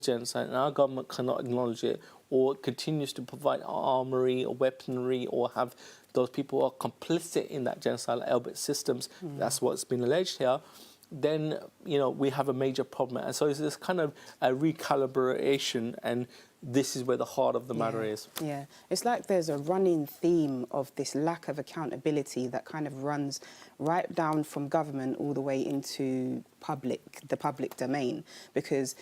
genocide and our government cannot acknowledge it, or continues to provide armory or weaponry, or have those people who are complicit in that genocide, like Elbit systems, that's what's been alleged here, then, we have a major problem. And so it's this kind of a recalibration, and this is where the heart of the matter is. Yeah, it's like there's a running theme of this lack of accountability that kind of runs right down from government all the way into the public domain, because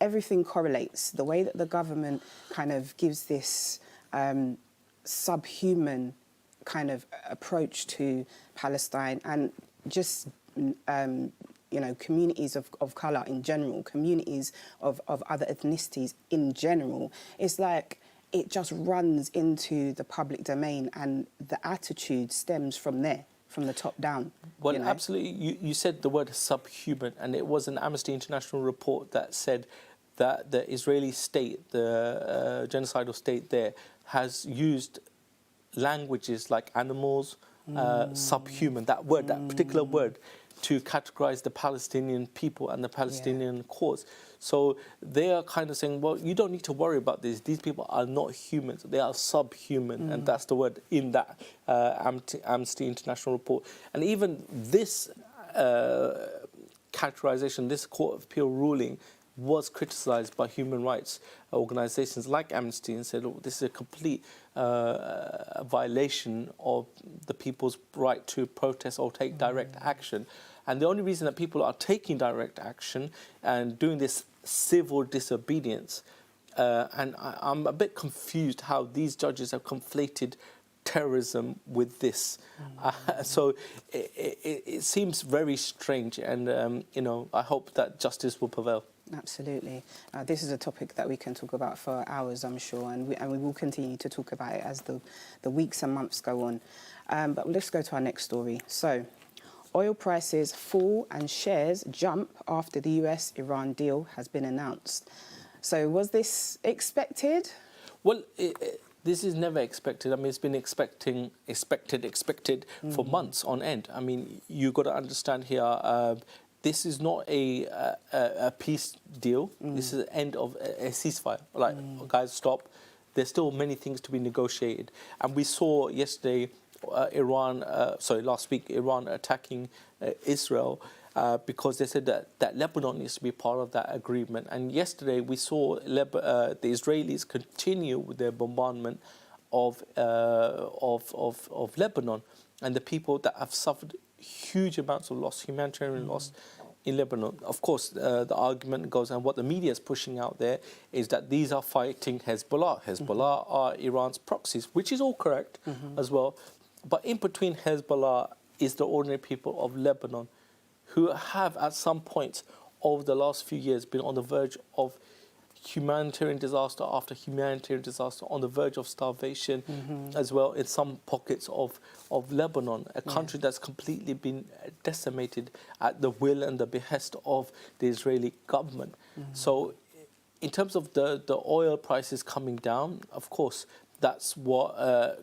everything correlates. The way that the government kind of gives this subhuman kind of approach to Palestine, and just communities of colour in general, communities of other ethnicities in general. It's like it just runs into the public domain, and the attitude stems from there, from the top down. Well, absolutely. You said the word subhuman, and it was an Amnesty International report that said that the Israeli state, the genocidal state there, has used languages like animals, subhuman, that word, that particular word, to categorize the Palestinian people and the Palestinian cause. So they are kind of saying, well, you don't need to worry about this. These people are not humans. They are subhuman. And that's the word in that Amnesty International report. And even this categorization, this Court of Appeal ruling, was criticized by human rights organizations like Amnesty, and said, oh, this is a complete violation of the people's right to protest or take direct action. And the only reason that people are taking direct action and doing this civil disobedience, and I'm a bit confused how these judges have conflated terrorism with this. So it seems very strange, and I hope that justice will prevail. Absolutely. This is a topic that we can talk about for hours, I'm sure, and we will continue to talk about it as the weeks and months go on. But let's go to our next story. So, oil prices fall and shares jump after the US-Iran deal has been announced. So, was this expected? Well, this is never expected. I mean, it's been expected for months on end. I mean, you've got to understand here, this is not a peace deal. This is the end of a ceasefire. Like, guys, stop. There's still many things to be negotiated. And we saw yesterday, last week, Iran attacking Israel because they said that Lebanon needs to be part of that agreement. And yesterday we saw the Israelis continue with their bombardment of Lebanon, and the people that have suffered huge amounts of loss, humanitarian loss in Lebanon. Of course, the argument goes, and what the media is pushing out there, is that these are fighting Hezbollah. Hezbollah are Iran's proxies, which is all correct as well. But in between Hezbollah is the ordinary people of Lebanon, who have at some point over the last few years been on the verge of humanitarian disaster after humanitarian disaster, on the verge of starvation as well in some pockets of Lebanon, a country that's completely been decimated at the will and the behest of the Israeli government. So in terms of the oil prices coming down, of course, that's what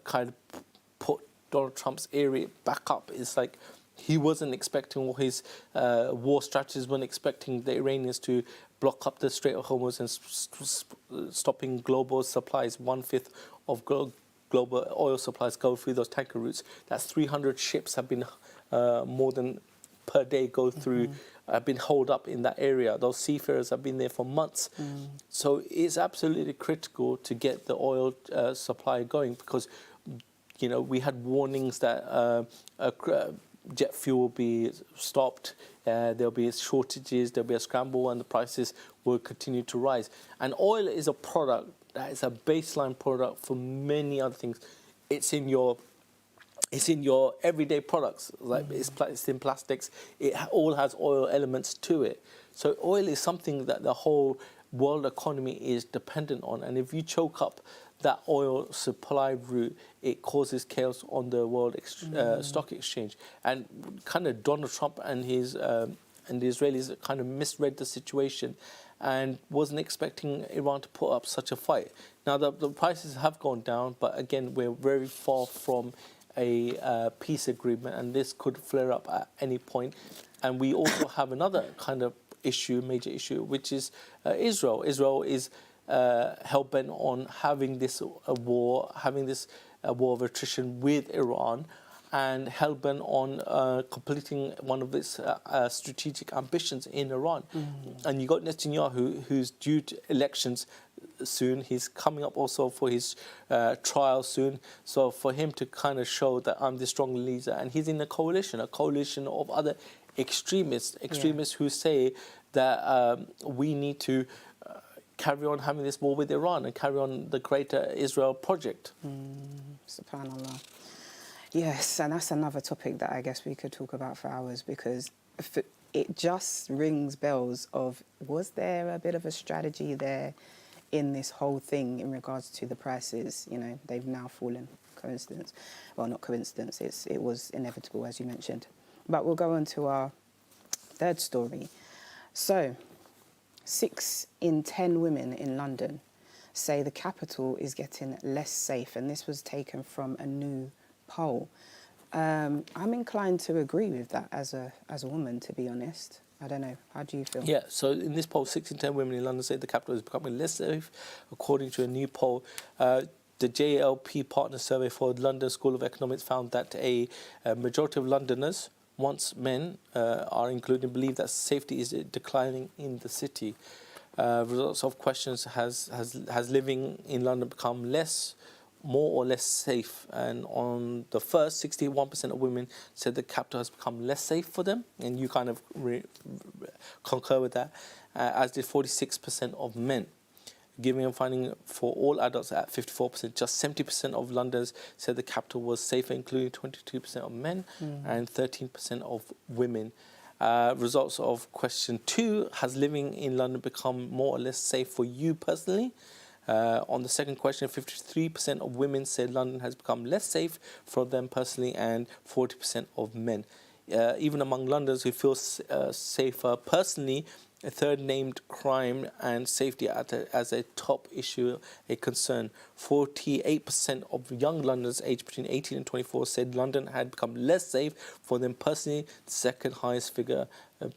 kind of put Donald Trump's area back up. It's like he wasn't expecting, or his war strategists weren't expecting the Iranians to block up the Strait of Hormuz and stopping global supplies. 1/5 of global oil supplies go through those tanker routes. That's 300 ships have been more than per day go through, have been holed up in that area. Those seafarers have been there for months. So it's absolutely critical to get the oil supply going, because we had warnings that jet fuel will be stopped, there'll be shortages, there'll be a scramble, and the prices will continue to rise. And oil is a product that is a baseline product for many other things. It's in your everyday products, like it's in plastics. It all has oil elements to it. So oil is something that the whole world economy is dependent on. And if you choke up that oil supply route, it causes chaos on the world stock exchange. And kind of Donald Trump and the Israelis kind of misread the situation and wasn't expecting Iran to put up such a fight. Now the prices have gone down, but again, we're very far from a peace agreement, and this could flare up at any point. And we also have another kind of major issue, which is Israel. Israel is hell-bent on having this war of attrition with Iran, and hell-bent on completing one of its strategic ambitions in Iran. And you got Netanyahu, who's due to elections soon. He's coming up also for his trial soon. So for him to kind of show that I'm the strong leader, and he's in a coalition of other extremists who say that we need to carry on having this war with Iran and carry on the greater Israel project. SubhanAllah. Yes, and that's another topic that I guess we could talk about for hours, because it just rings bells of, was there a bit of a strategy there in this whole thing in regards to the prices? You know, they've now fallen. Coincidence? Well, not coincidence. It was inevitable, as you mentioned. But we'll go on to our third story. So, 6 in 10 women in London say the capital is getting less safe, and this was taken from a new poll. I'm inclined to agree with that as a woman, to be honest. I don't know. How do you feel? Yeah, so in this poll, 6 in 10 women in London say the capital is becoming less safe, according to a new poll. The JLP Partner Survey for London School of Economics found that a majority of Londoners, once men are included, believe that safety is declining in the city. Results of questions has living in London become more or less safe? And on the first, 61% of women said the capital has become less safe for them, and you kind of concur with that, as did 46% of men. Giving a finding for all adults at 54%, just 70% of Londoners said the capital was safer, including 22% of men and 13% of women. Results of question 2, has living in London become more or less safe for you personally? On the second question, 53% of women said London has become less safe for them personally, and 40% of men. Even among Londoners who feel safer personally, a third named crime and safety as a top issue, a concern. 48% of young Londoners aged between 18 and 24 said London had become less safe for them personally, the second highest figure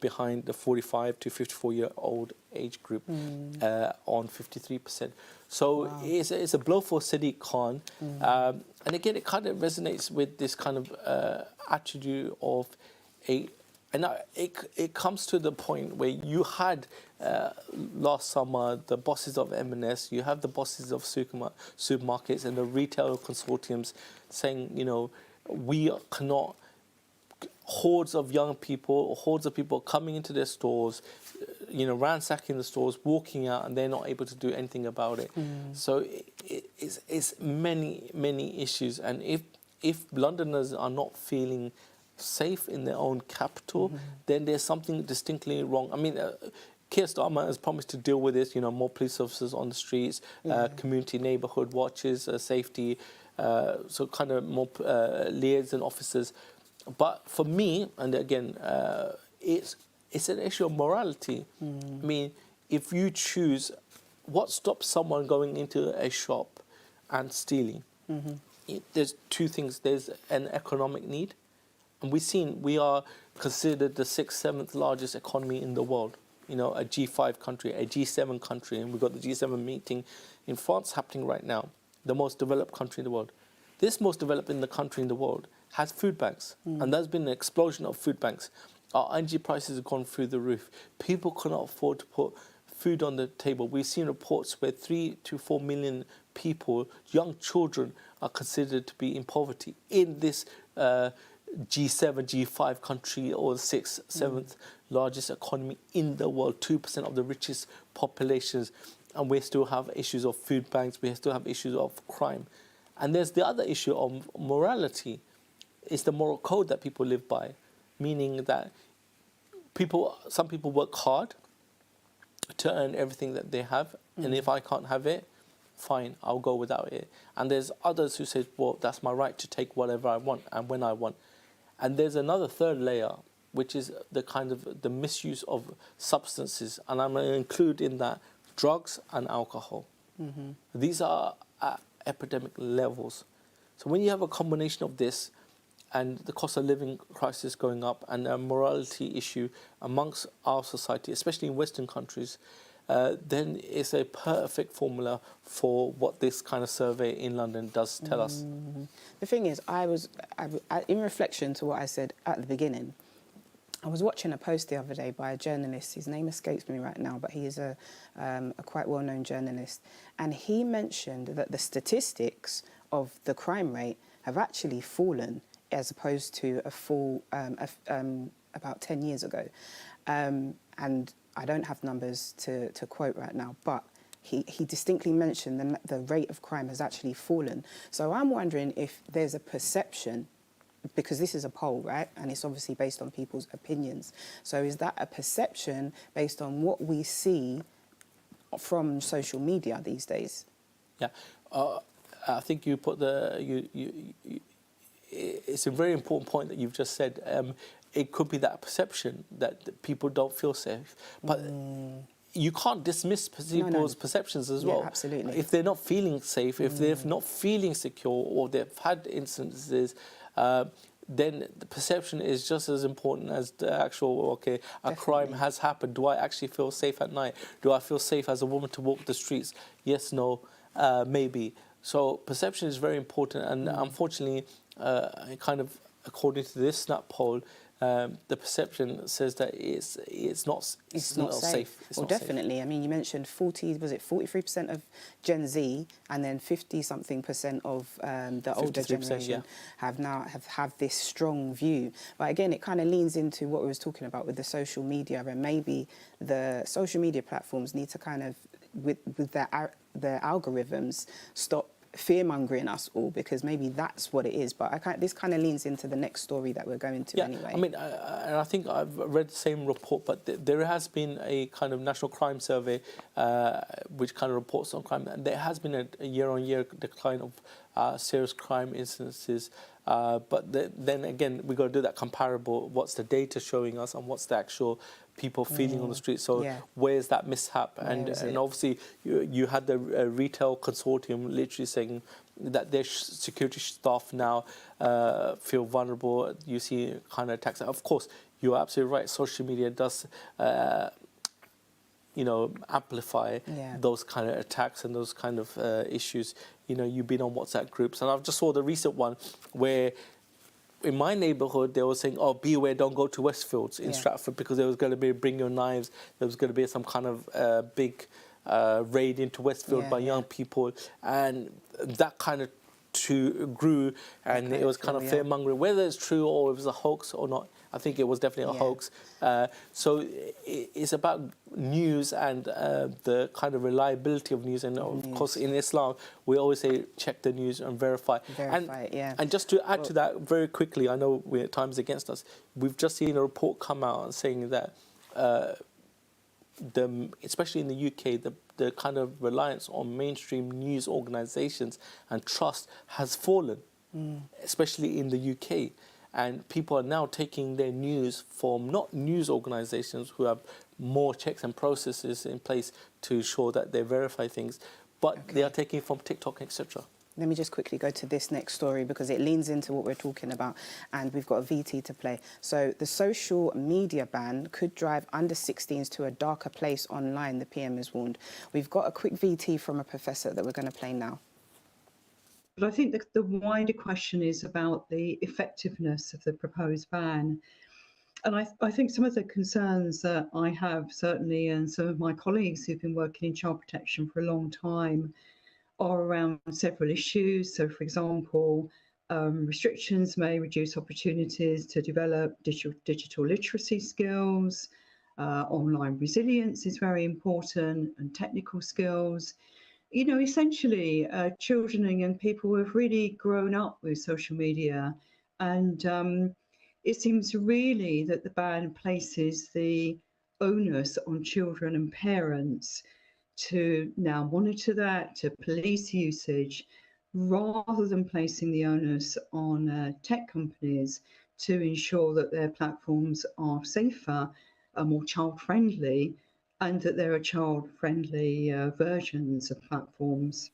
behind the 45 to 54-year-old age group on 53%. So wow. It's a blow for Sadiq Khan. And again, it kind of resonates with this kind of attitude of it comes to the point where you had last summer the bosses of M&S, you have the bosses of supermarkets and the retail consortiums saying, you know, we cannot, hordes of young people or hordes of people coming into their stores, you know, ransacking the stores, walking out, and they're not able to do anything about it. So it's many issues, and if Londoners are not feeling safe in their own capital, then there's something distinctly wrong. I mean, Keir Starmer has promised to deal with this, you know, more police officers on the streets, community neighbourhood watches, safety, so kind of more liaison officers. But for me, and again, it's an issue of morality. I mean, if you choose, what stops someone going into a shop and stealing? There's two things. There's an economic need. And we are considered the 6th, 7th largest economy in the world. You know, a G5 country, a G7 country, and we've got the G7 meeting in France happening right now, the most developed country in the world. This most developed country in the world has food banks, and there's been an explosion of food banks. Our energy prices have gone through the roof. People cannot afford to put food on the table. We've seen reports where 3 to 4 million people, young children, are considered to be in poverty in this G7, G5 country, or the 6th, 7th largest economy in the world, 2% of the richest populations, and we still have issues of food banks, we still have issues of crime. And there's the other issue of morality. It's the moral code that people live by, meaning that some people work hard to earn everything that they have, and if I can't have it, fine, I'll go without it. And there's others who say, well, that's my right to take whatever I want and when I want. And there's another third layer, which is the kind of the misuse of substances, and I'm going to include in that drugs and alcohol. These are at epidemic levels. So when you have a combination of this, and the cost of living crisis going up, and a morality issue amongst our society, especially in Western countries, then it's a perfect formula for what this kind of survey in London does tell us. The thing is, in reflection to what I said at the beginning, I was watching a post the other day by a journalist. His name escapes me right now, but he is a quite well-known journalist. And he mentioned that the statistics of the crime rate have actually fallen as opposed to a fall about 10 years ago. And I don't have numbers to quote right now, but he distinctly mentioned the rate of crime has actually fallen. So I'm wondering if there's a perception, because this is a poll, right? And it's obviously based on people's opinions. So is that a perception based on what we see from social media these days? Yeah, I think you put it's a very important point that you've just said. It could be that perception that people don't feel safe, but you can't dismiss people's perceptions as well. Absolutely. If they're not feeling safe, if they're not feeling secure, or they've had instances, then the perception is just as important as the actual, a crime has happened. Do I actually feel safe at night? Do I feel safe as a woman to walk the streets? Yes, no, maybe. So perception is very important, and unfortunately, kind of according to this Snap poll, the perception says that it's not safe. It's well, not definitely. Safe. I mean, you mentioned 43% of Gen Z, and then 50-something% of the older generation have this strong view. But again, it kind of leans into what we was talking about with the social media, and maybe the social media platforms need to kind of, with their algorithms, stop fear-mongering us all, because maybe that's what it is. But this kind of leans into the next story that we're going to anyway. I mean, and I think I've read the same report, but there has been a kind of national crime survey which kind of reports on crime, and there has been a year-on-year decline of serious crime instances. But then again, we've got to do that comparable. What's the data showing us, and what's the actual people feeling on the street? So where's that mishap? And obviously you had the retail consortium literally saying that their security staff now feel vulnerable. You see kind of attacks. Of course, you're absolutely right. Social media does amplify those kind of attacks and those kind of issues. You've been on WhatsApp groups, and I've just saw the recent one where in my neighbourhood they were saying, "Oh, beware, don't go to Westfields in Stratford, because there was going to be bring your knives. There was going to be some kind of big raid into Westfield by young people," and that kind of grew, and it was kind of fear-mongering. Whether it's true or it was a hoax or not, I think it was definitely a hoax. So it's about news and the kind of reliability of news. And of course, in Islam, we always say, check the news and verify. And just to add to that very quickly, I know time's against us. We've just seen a report come out saying that, especially in the UK, the kind of reliance on mainstream news organisations and trust has fallen, especially in the UK. And people are now taking their news from not news organisations who have more checks and processes in place to ensure that they verify things, but they are taking from TikTok, etc. Let me just quickly go to this next story, because it leans into what we're talking about, and we've got a VT to play. So the social media ban could drive under 16s to a darker place online, the PM has warned. We've got a quick VT from a professor that we're going to play now. But I think the wider question is about the effectiveness of the proposed ban. And I think some of the concerns that I have, certainly, and some of my colleagues who've been working in child protection for a long time, are around several issues. So, for example, restrictions may reduce opportunities to develop digital literacy skills. Online resilience is very important, and technical skills. Essentially, children and young people have really grown up with social media, and it seems really that the ban places the onus on children and parents to now monitor that, to police usage, rather than placing the onus on tech companies to ensure that their platforms are safer, are more child-friendly, and that there are child-friendly versions of platforms.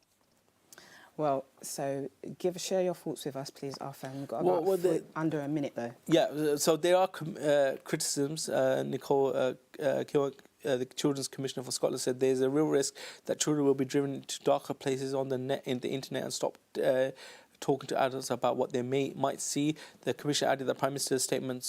Well, so share your thoughts with us, please, Arthur. We've got Well, about well, under a minute, though. Yeah, so there are criticisms. Nicole Keogh, the Children's Commissioner for Scotland, said there's a real risk that children will be driven to darker places on the net, in the internet, and stop talking to adults about what they might see. The Commissioner added that Prime Minister's statement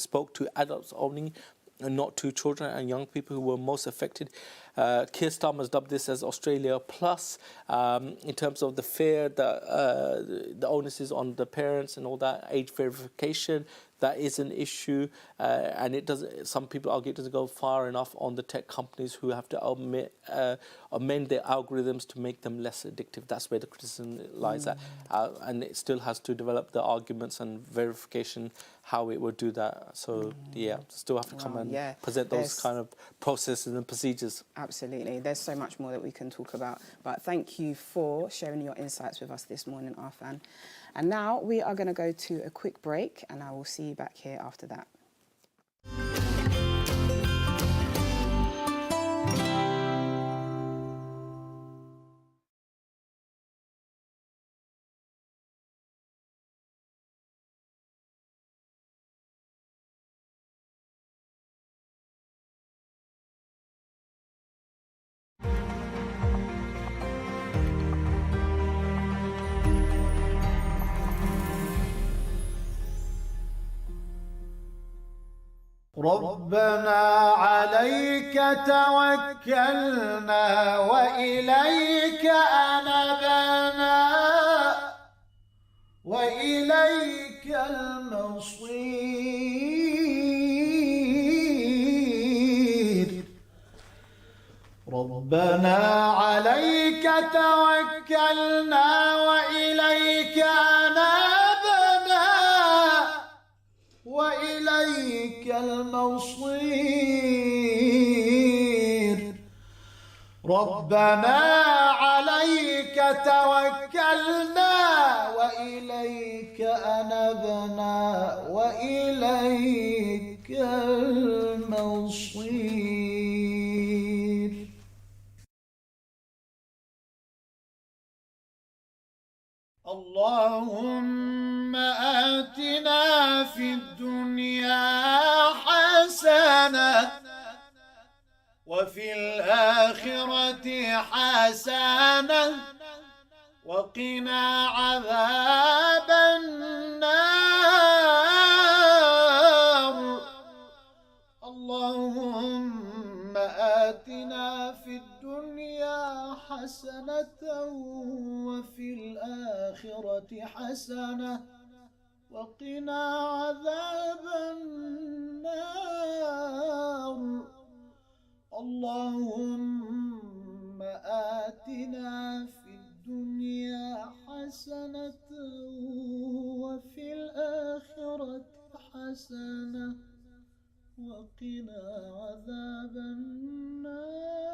spoke to adults only, and not to children and young people who were most affected. Keir Starmer's dubbed this as Australia Plus. In terms of the fear, the onus is on the parents and all that, age verification. That is an issue, and it doesn't. Some people argue it doesn't go far enough on the tech companies who have to amend their algorithms to make them less addictive. That's where the criticism lies at, and it still has to develop the arguments and verification how it would do that. So yeah, still have to come and present those kind of processes and procedures. Absolutely, there's so much more that we can talk about. But thank you for sharing your insights with us this morning, Arfan. And now we are going to go to a quick break, and I will see you back here after that. ربنا عليك توكلنا وإليك أنبنا وإليك المصير ربنا عليك توكلنا وإليك أنبنا وإليك المصير ربنا عليك توكلنا وإليك أنبنا وإليك المصير اللهم آتنا في الدنيا حسنة وفي الآخرة حسنة وقنا عذاب النار اللهم آتنا في الدنيا حسنة وفي الآخرة حسنة وقنا عذاب النار اللهم آتنا في الدنيا حسنة وفي الآخرة حسنة وقنا عذاب النار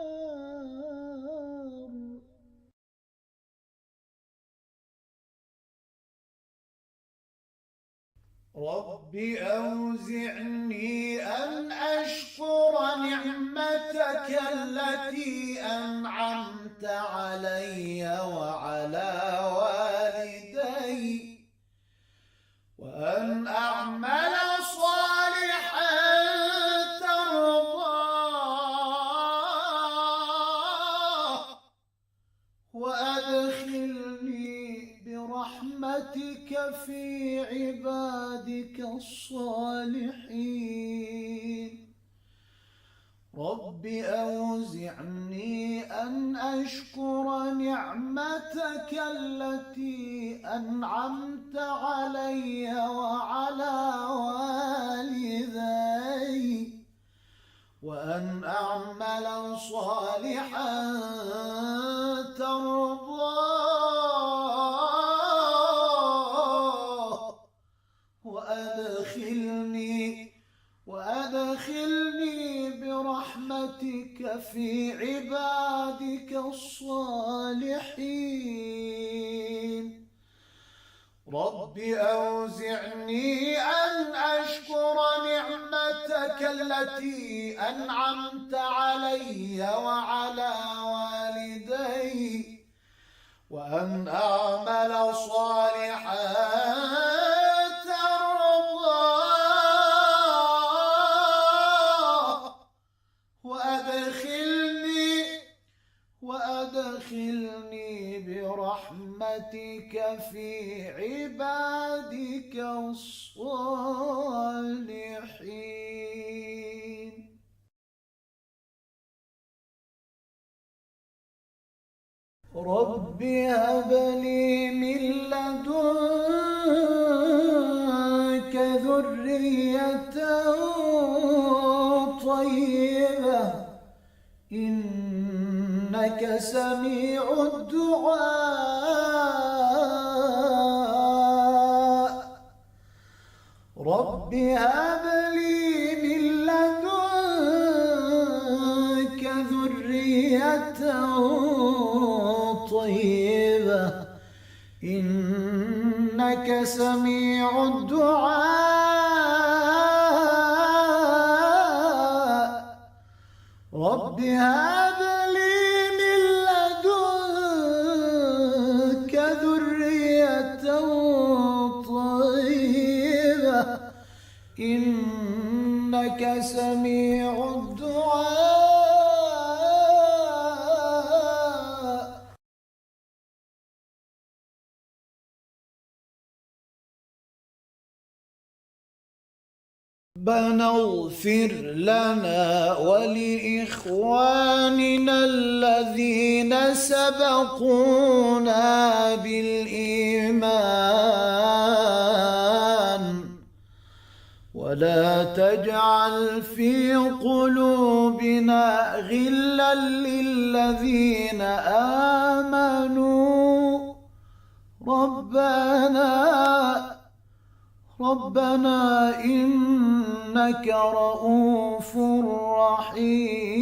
رب أوزعني أن أشكر نعمتك التي أنعمت علي وعلى والدي وأن أعمل صالحا ترضاه وأدخلني برحمتك في عبادك الصالحين رب أوزعني أن أشكر نعمتك التي أنعمت علي وعلى والدي وأن أعمل صالحا ترضاه وأدخلني برحمتك في عبادك الصالحين رب أوزعني أن أشكر نعمتك التي أنعمت علي وعلى والدي أن أعمل صالحا ترضاه وأدخلني برحمتك في عبادك الصالحين. رب هب لي من لدنك ذرية طيبة إنك سميع الدعاء. رب هب لي من لدنك ذرية طيبة إنك سميع الدعاء. رب هب لي من لدنك ذرية طيبة إنك سميع الدعاء. ربنا اغفر لنا ولإخواننا الذين سبقونا بالإيمان ولا تجعل في قلوبنا غلا للذين آمنوا ربنا إنك رؤوف رحيم.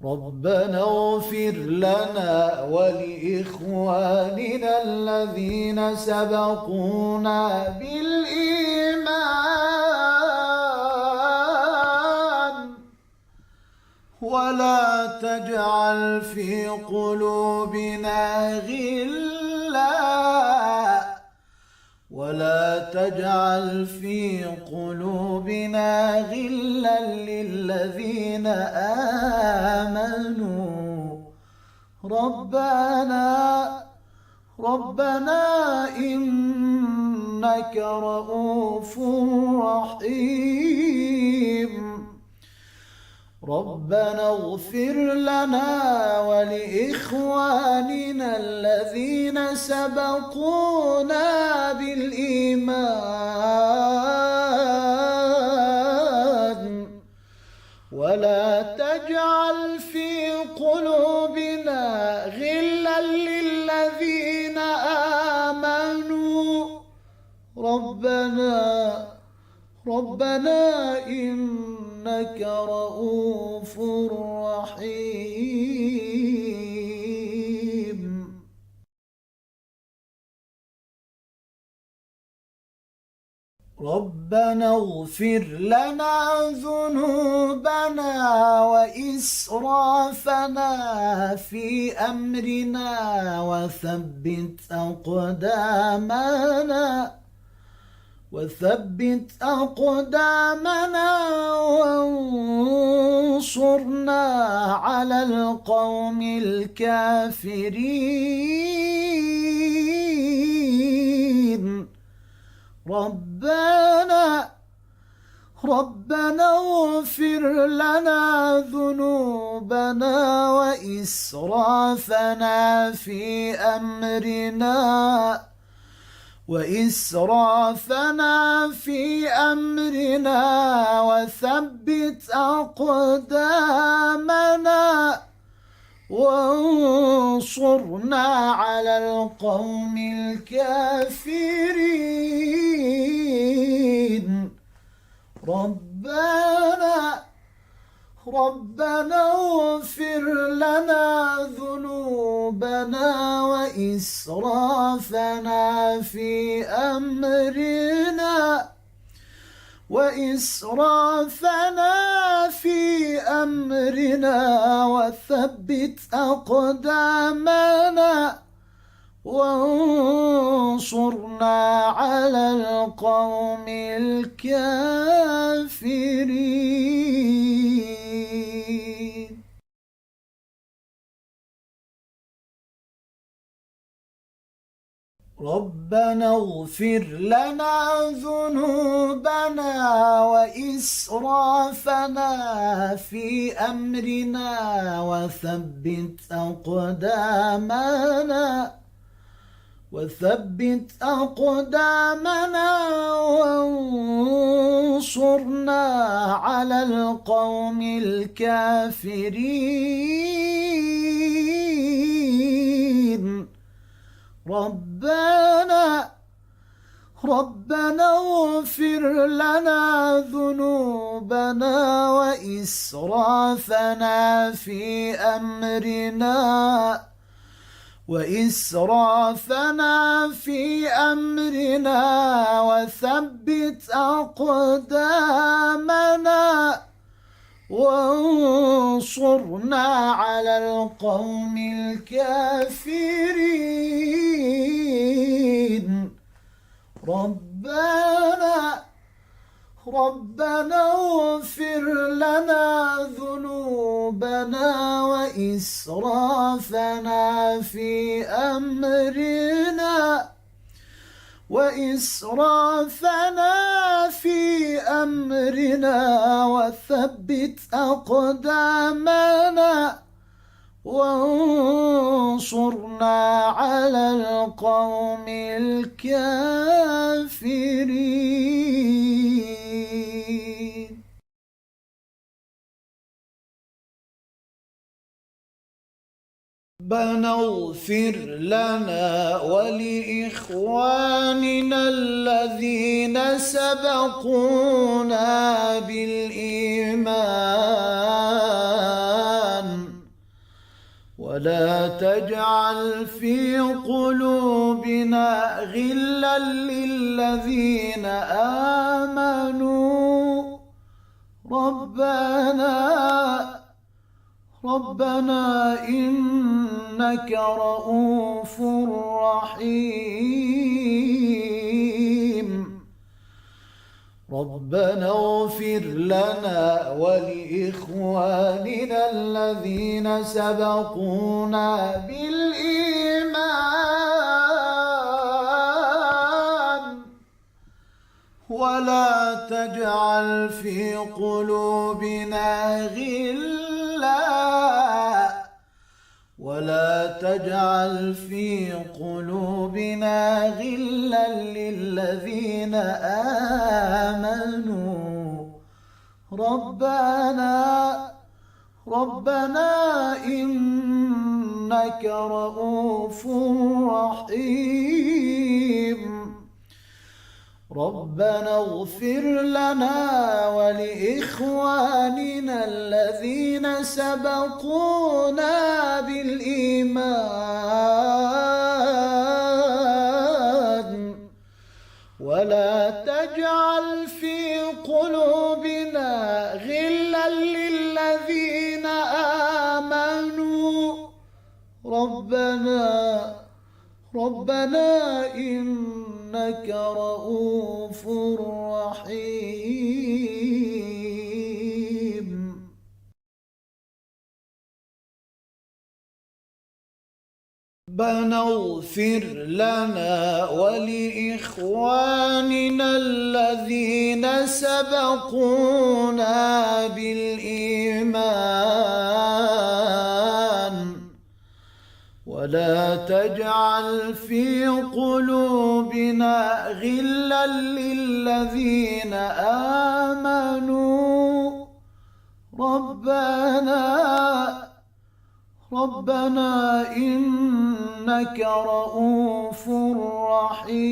ربنا اغفر لنا ولإخواننا الذين سبقونا بالإيمان ولا تجعل في قلوبنا غلا للذين آمنوا ربنا إنك رؤوف رحيم. ربنا اغفر لنا ولإخواننا الذين سبقونا بالإيمان ولا تجعل في قلوبنا غلا للذين آمنوا ربنا إنك رؤوف رحيم. ربنا اغفر لنا ذنوبنا وإسرافنا في أمرنا وثبت أقدامنا وانصرنا على القوم الكافرين. ربنا اغفر لنا ذنوبنا وإسرافنا في أمرنا وثبت أقدامنا وانصرنا على القوم الكافرين. ربنا اغفر لنا ذنوبنا وإسرافنا في أمرنا وإسرافنا في أمرنا وثبت أقدامنا وانصرنا على القوم الكافرين. ربنا اغفر لنا ذنوبنا وإسرافنا في أمرنا وثبت أقدامنا وانصرنا على القوم الكافرين. ربنا اغفر لنا ذنوبنا وإسرافنا في أمرنا وثبت أقدامنا وانصرنا على القوم الكافرين. ربنا اغفر لنا ذنوبنا وإسرافنا في أمرنا وثبت أقدامنا وانصرنا على القوم الكافرين. ربنا اغفر لنا ولإخواننا الذين سبقونا بالإيمان ولا تجعل في قلوبنا غلا للذين آمنوا ربنا إنك رؤوف رحيم. ربنا اغفر لنا ولإخواننا الذين سبقونا بالإيمان ولا تجعل في قلوبنا غلا للذين آمنوا ربنا إنك رؤوف رحيم. ربنا اغفر لنا ولإخواننا الذين سبقونا بالإيمان ولا تجعل في قلوبنا غلا للذين آمنوا ربنا إنك رؤوف رحيم. ربنا اغفر لنا ولإخواننا الذين سبقونا بالإيمان ولا تجعل في قلوبنا غلا للذين آمنوا ربنا إنك رؤوف رحيم.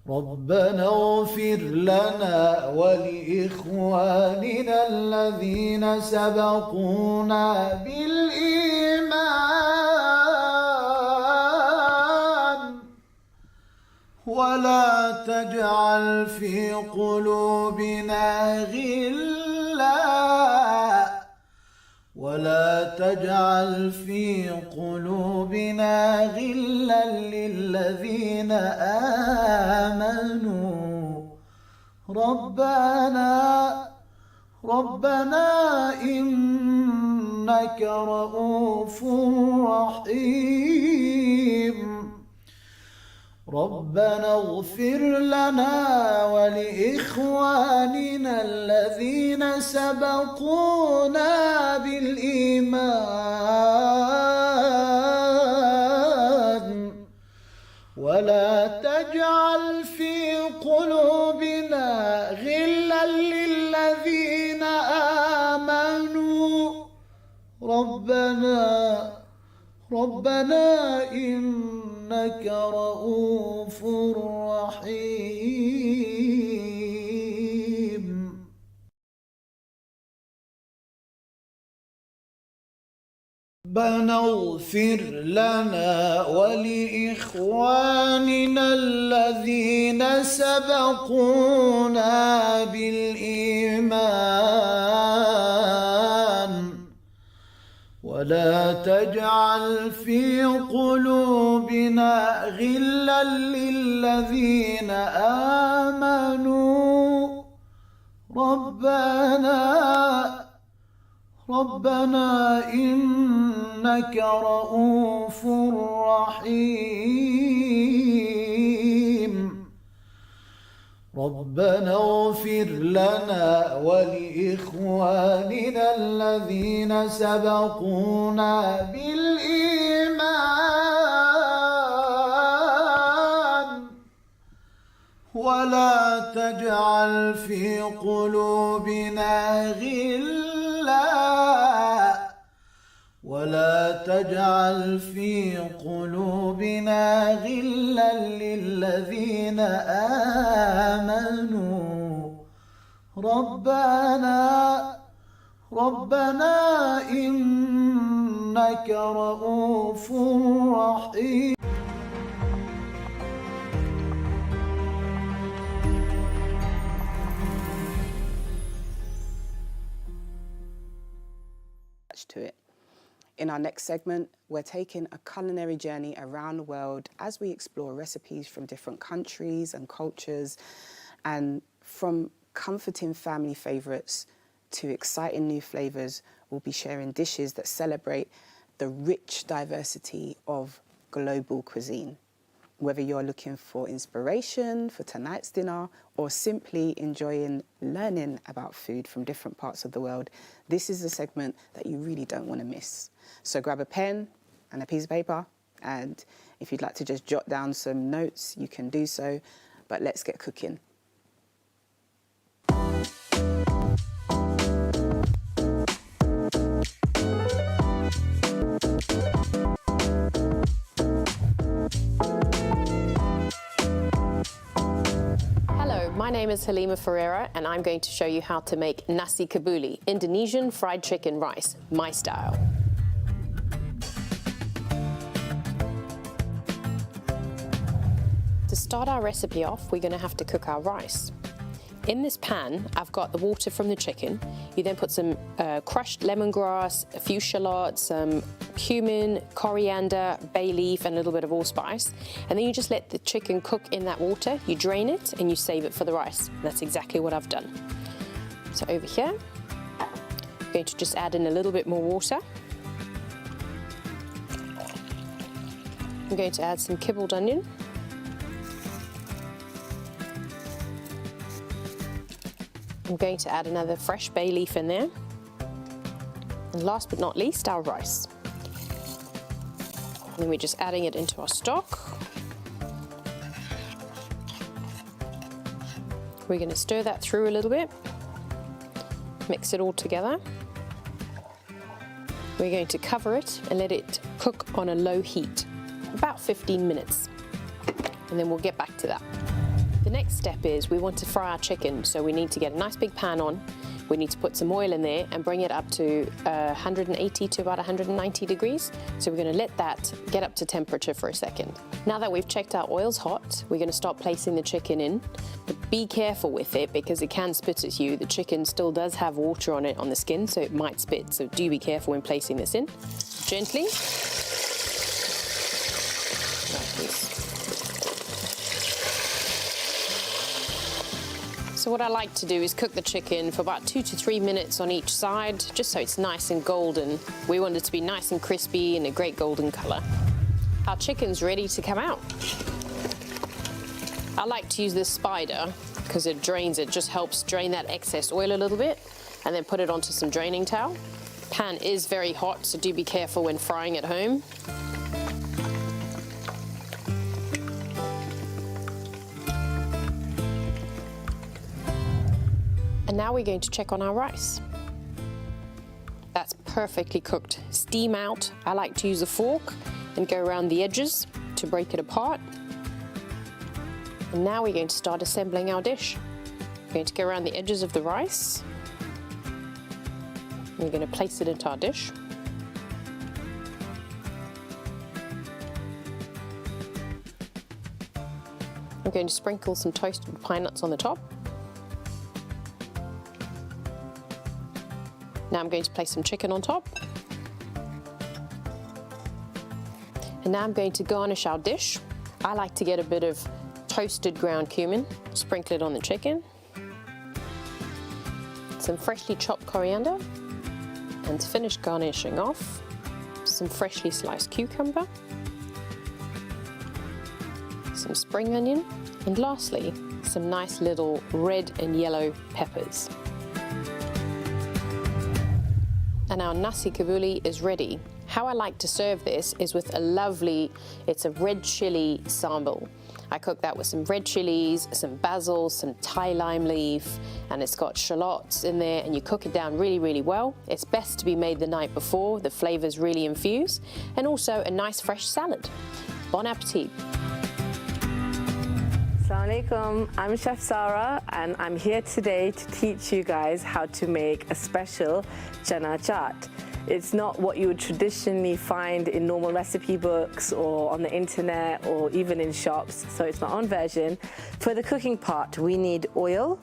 ربنا اغفر لنا ولإخواننا الذين سبقونا بالإيمان ولا تجعل في قلوبنا غلا للذين آمنوا ربنا إنك رؤوف رحيم ربنا اغفر لنا ولإخواننا الذين سبقونا بالإيمان ولا تجعل في قلوبنا غلا للذين آمنوا ربنا إنك رؤوف رحيم ربنا اغفر لنا ولإخواننا الذين سبقونا بالإيمان ولا تجعل في قلوبنا غلا للذين آمنوا ربنا إنك رؤوف رحيم ربنا اغفر لنا ولإخواننا الذين سبقونا بالإيمان ولا تجعل في قلوبنا غلا للذين آمنوا ربنا إنك رؤوف رحيم to it. In our next segment, we're taking a culinary journey around the world as we explore recipes from different countries and cultures, and from comforting family favourites to exciting new flavours, we'll be sharing dishes that celebrate the rich diversity of global cuisine. Whether you're looking for inspiration for tonight's dinner or simply enjoying learning about food from different parts of the world, this is a segment that you really don't want to miss. So grab a pen and a piece of paper, and if you'd like to just jot down some notes, you can do so, but let's get cooking. My name is Halima Ferreira, and I'm going to show you how to make nasi kabuli, Indonesian fried chicken rice, my style. To start our recipe off, we're going to have to cook our rice. In this pan, I've got the water from the chicken. You then put some crushed lemongrass, a few shallots, some cumin, coriander, bay leaf, and a little bit of allspice. And then you just let the chicken cook in that water. You drain it and you save it for the rice. That's exactly what I've done. So over here, I'm going to just add in a little bit more water. I'm going to add some kibbled onion. I'm going to add another fresh bay leaf in there. And last but not least, our rice. And then we're just adding it into our stock. We're going to stir that through a little bit. Mix it all together. We're going to cover it and let it cook on a low heat, about 15 minutes. And then we'll get back to that. The next step is we want to fry our chicken, so we need to get a nice big pan on, we need to put some oil in there and bring it up to 180 to about 190 degrees. So we're going to let that get up to temperature for a second. Now that we've checked our oil's hot, we're going to start placing the chicken in. But be careful with it because it can spit at you. The chicken still does have water on it on the skin, so it might spit. So do be careful when placing this in. Gently. Like this. So what I like to do is cook the chicken for about 2 to 3 minutes on each side, just so it's nice and golden. We want it to be nice and crispy and a great golden color. Our chicken's ready to come out. I like to use this spider because it drains, it just helps drain that excess oil a little bit, and then put it onto some draining towel. Pan is very hot, so do be careful when frying at home. And now we're going to check on our rice. That's perfectly cooked. Steam out. I like to use a fork and go around the edges to break it apart. And now we're going to start assembling our dish. We're going to go around the edges of the rice. We're going to place it into our dish. I'm going to sprinkle some toasted pine nuts on the top. Now I'm going to place some chicken on top. And now I'm going to garnish our dish. I like to get a bit of toasted ground cumin, sprinkle it on the chicken. Some freshly chopped coriander. And to finish garnishing off, some freshly sliced cucumber. Some spring onion. And lastly, some nice little red and yellow peppers. And our nasi kabuli is ready. How I like to serve this is with a lovely, it's a red chili sambal. I cook that with some red chilies, some basil, some Thai lime leaf, and it's got shallots in there, and you cook it down really, really well. It's best to be made the night before, the flavors really infuse, and also a nice fresh salad. Bon appetit. Assalamu alaikum, I'm Chef Sarah and I'm here today to teach you guys how to make a special chana chaat. It's not what you would traditionally find in normal recipe books or on the internet or even in shops, so it's my own version. For the cooking part, we need oil,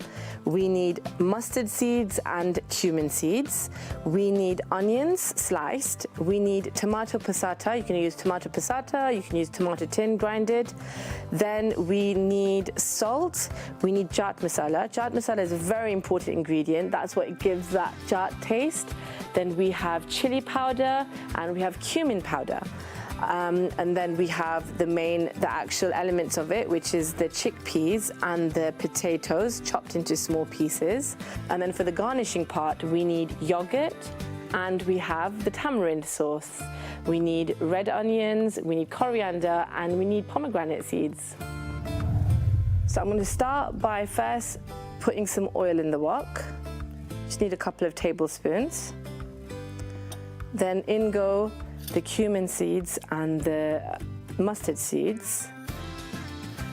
we need mustard seeds and cumin seeds, we need onions sliced, we need tomato passata. You can use tomato passata, you can use tomato tin grinded. Then we need salt, we need chaat masala. Chaat masala is a very important ingredient, that's what gives that chaat taste. Then we have chili powder and we have cumin powder. And then we have the actual elements of it, which is the chickpeas and the potatoes chopped into small pieces. And then for the garnishing part, we need yogurt and we have the tamarind sauce. We need red onions, we need coriander, and we need pomegranate seeds. So I'm going to start by first putting some oil in the wok. Just need a couple of tablespoons. Then in go the cumin seeds and the mustard seeds.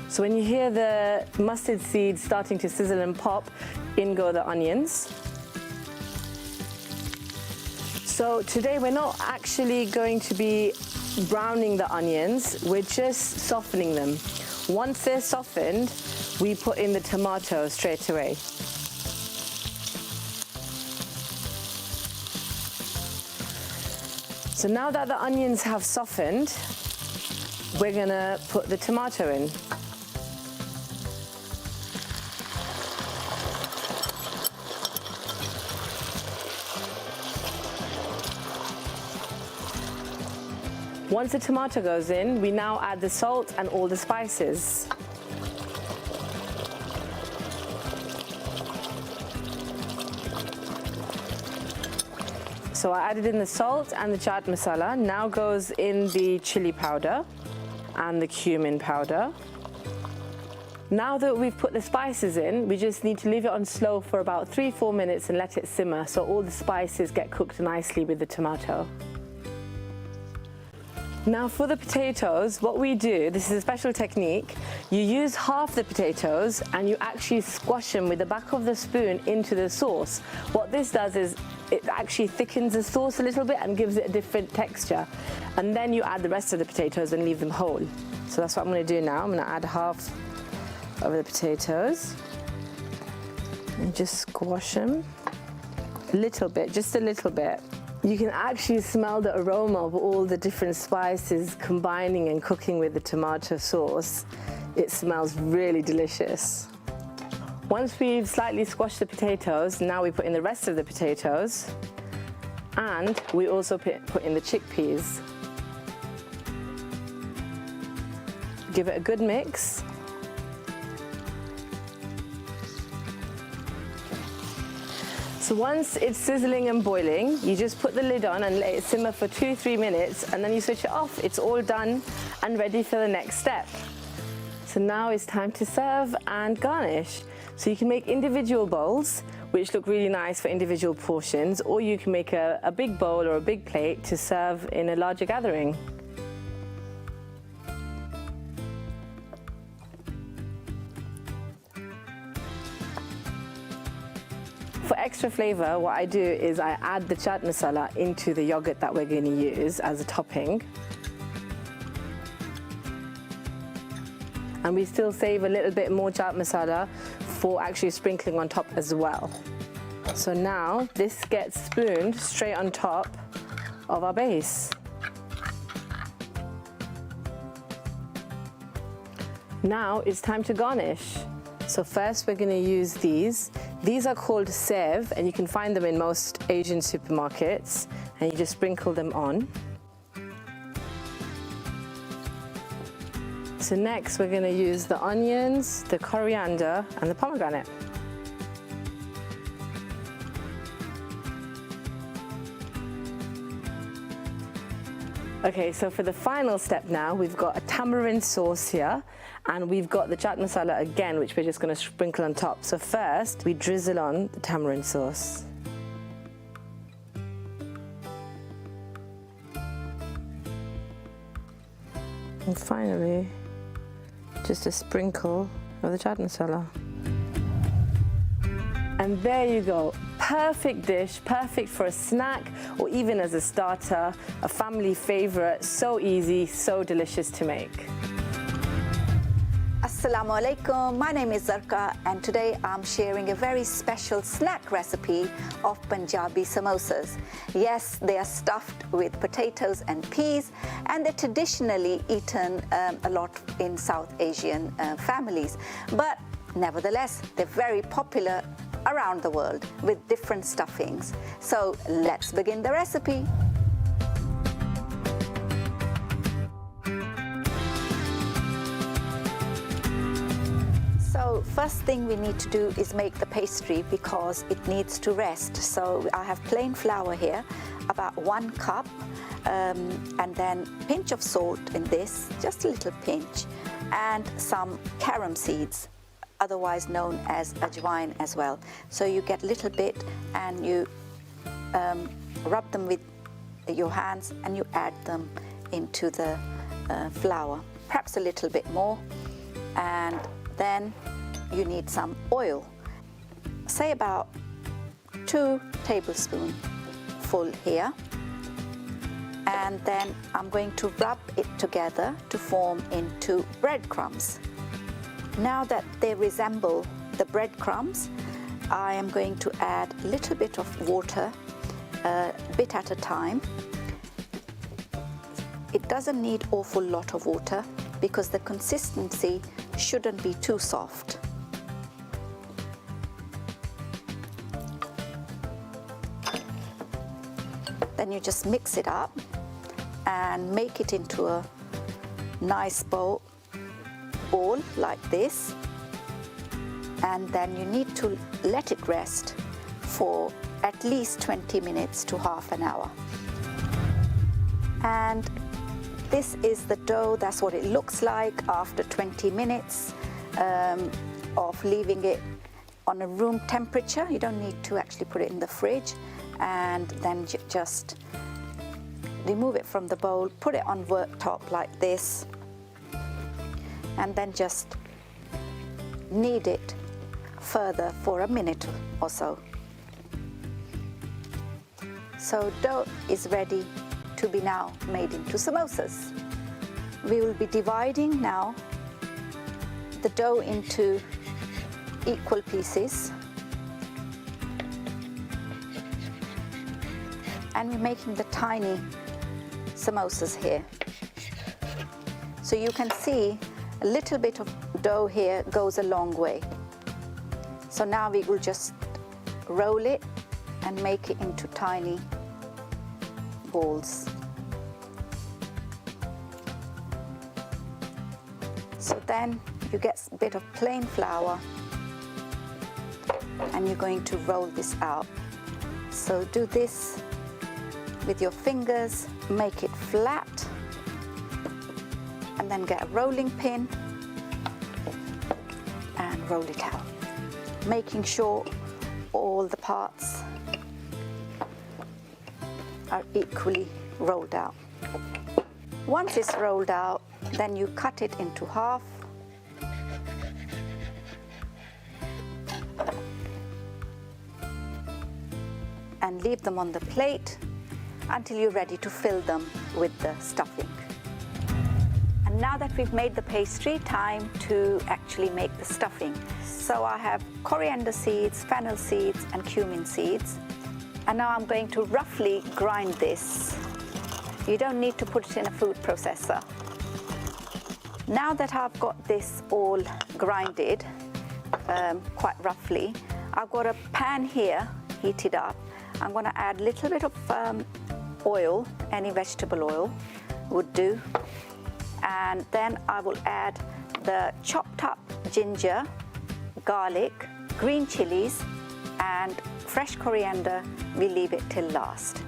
So when you hear the mustard seeds starting to sizzle and pop, in go the onions. So today we're not actually going to be browning the onions, we're just softening them. Once they're softened, we put in the tomato straight away. So now that the onions have softened, we're gonna put the tomato in. Once the tomato goes in, we now add the salt and all the spices. So I added in the salt and the chaat masala. Now goes in the chili powder and the cumin powder. Now that we've put the spices in, we just need to leave it on slow for about 3-4 minutes and let it simmer so all the spices get cooked nicely with the tomato. Now for the potatoes, what we do, this is a special technique, you use half the potatoes and you actually squash them with the back of the spoon into the sauce. What this does is it actually thickens the sauce a little bit and gives it a different texture. And then you add the rest of the potatoes and leave them whole. So that's what I'm going to do now. I'm going to add half of the potatoes and just squash them a little bit, just a little bit. You can actually smell the aroma of all the different spices combining and cooking with the tomato sauce. It smells really delicious. Once we've slightly squashed the potatoes, now we put in the rest of the potatoes, and we also put in the chickpeas. Give it a good mix. So once it's sizzling and boiling, you just put the lid on and let it simmer for 2-3 minutes, and then you switch it off. It's all done and ready for the next step. So now it's time to serve and garnish. So you can make individual bowls, which look really nice for individual portions, or you can make a big bowl or a big plate to serve in a larger gathering. For extra flavor, what I do is I add the chaat masala into the yogurt that we're going to use as a topping. And we still save a little bit more chaat masala for actually sprinkling on top as well. So now this gets spooned straight on top of our base. Now it's time to garnish. So first we're going to use these. These are called sev, and you can find them in most Asian supermarkets, and you just sprinkle them on. So next we're going to use the onions, the coriander, and the pomegranate. Okay, so for the final step now, we've got a tamarind sauce here, and we've got the chaat masala again, which we're just going to sprinkle on top. So first, we drizzle on the tamarind sauce. And finally, just a sprinkle of the chaat masala. And there you go. Perfect dish, perfect for a snack or even as a starter, a family favorite, so easy, so delicious to make. Assalamu alaikum, my name is Zarka, and today I'm sharing a very special snack recipe of Punjabi samosas. Yes, they are stuffed with potatoes and peas, and they're traditionally eaten a lot in South Asian families. But nevertheless, they're very popular around the world with different stuffings. So let's begin the recipe. So first thing we need to do is make the pastry because it needs to rest. So I have plain flour here, about 1 cup, and then pinch of salt in this, just a little pinch, and some carom seeds, otherwise known as ajwain as well. So you get a little bit and you rub them with your hands and you add them into the flour, perhaps a little bit more, and then you need some oil, say about 2 tablespoons full here, and then I'm going to rub it together to form into breadcrumbs. Now that they resemble the breadcrumbs, I am going to add a little bit of water, a bit at a time. It doesn't need awful lot of water because the consistency shouldn't be too soft. Then you just mix it up and make it into a nice ball like this, and then you need to let it rest for at least 20 minutes to half an hour. And this is the dough. That's what it looks like after 20 minutes of leaving it on a room temperature. You don't need to actually put it in the fridge, and then just remove it from the bowl, put it on worktop like this, and then just knead it further for a minute or so. So dough is ready to be now made into samosas. We will be dividing now the dough into equal pieces, and we're making the tiny samosas here. So you can see a little bit of dough here goes a long way. So now we will just roll it and make it into tiny balls. So then you get a bit of plain flour and you're going to roll this out. So do this with your fingers, make it flat, and then get a rolling pin and roll it out, making sure all the parts are equally rolled out. Once it's rolled out, then you cut it into half and leave them on the plate until you're ready to fill them with the stuffing. And now that we've made the pastry, time to actually make the stuffing. So I have coriander seeds, fennel seeds, and cumin seeds. And now I'm going to roughly grind this. You don't need to put it in a food processor. Now that I've got this all grinded quite roughly, I've got a pan here heated up. I'm going to add a little bit of oil, any vegetable oil would do. And then I will add the chopped up ginger, garlic, green chilies, and fresh coriander. We leave it till last.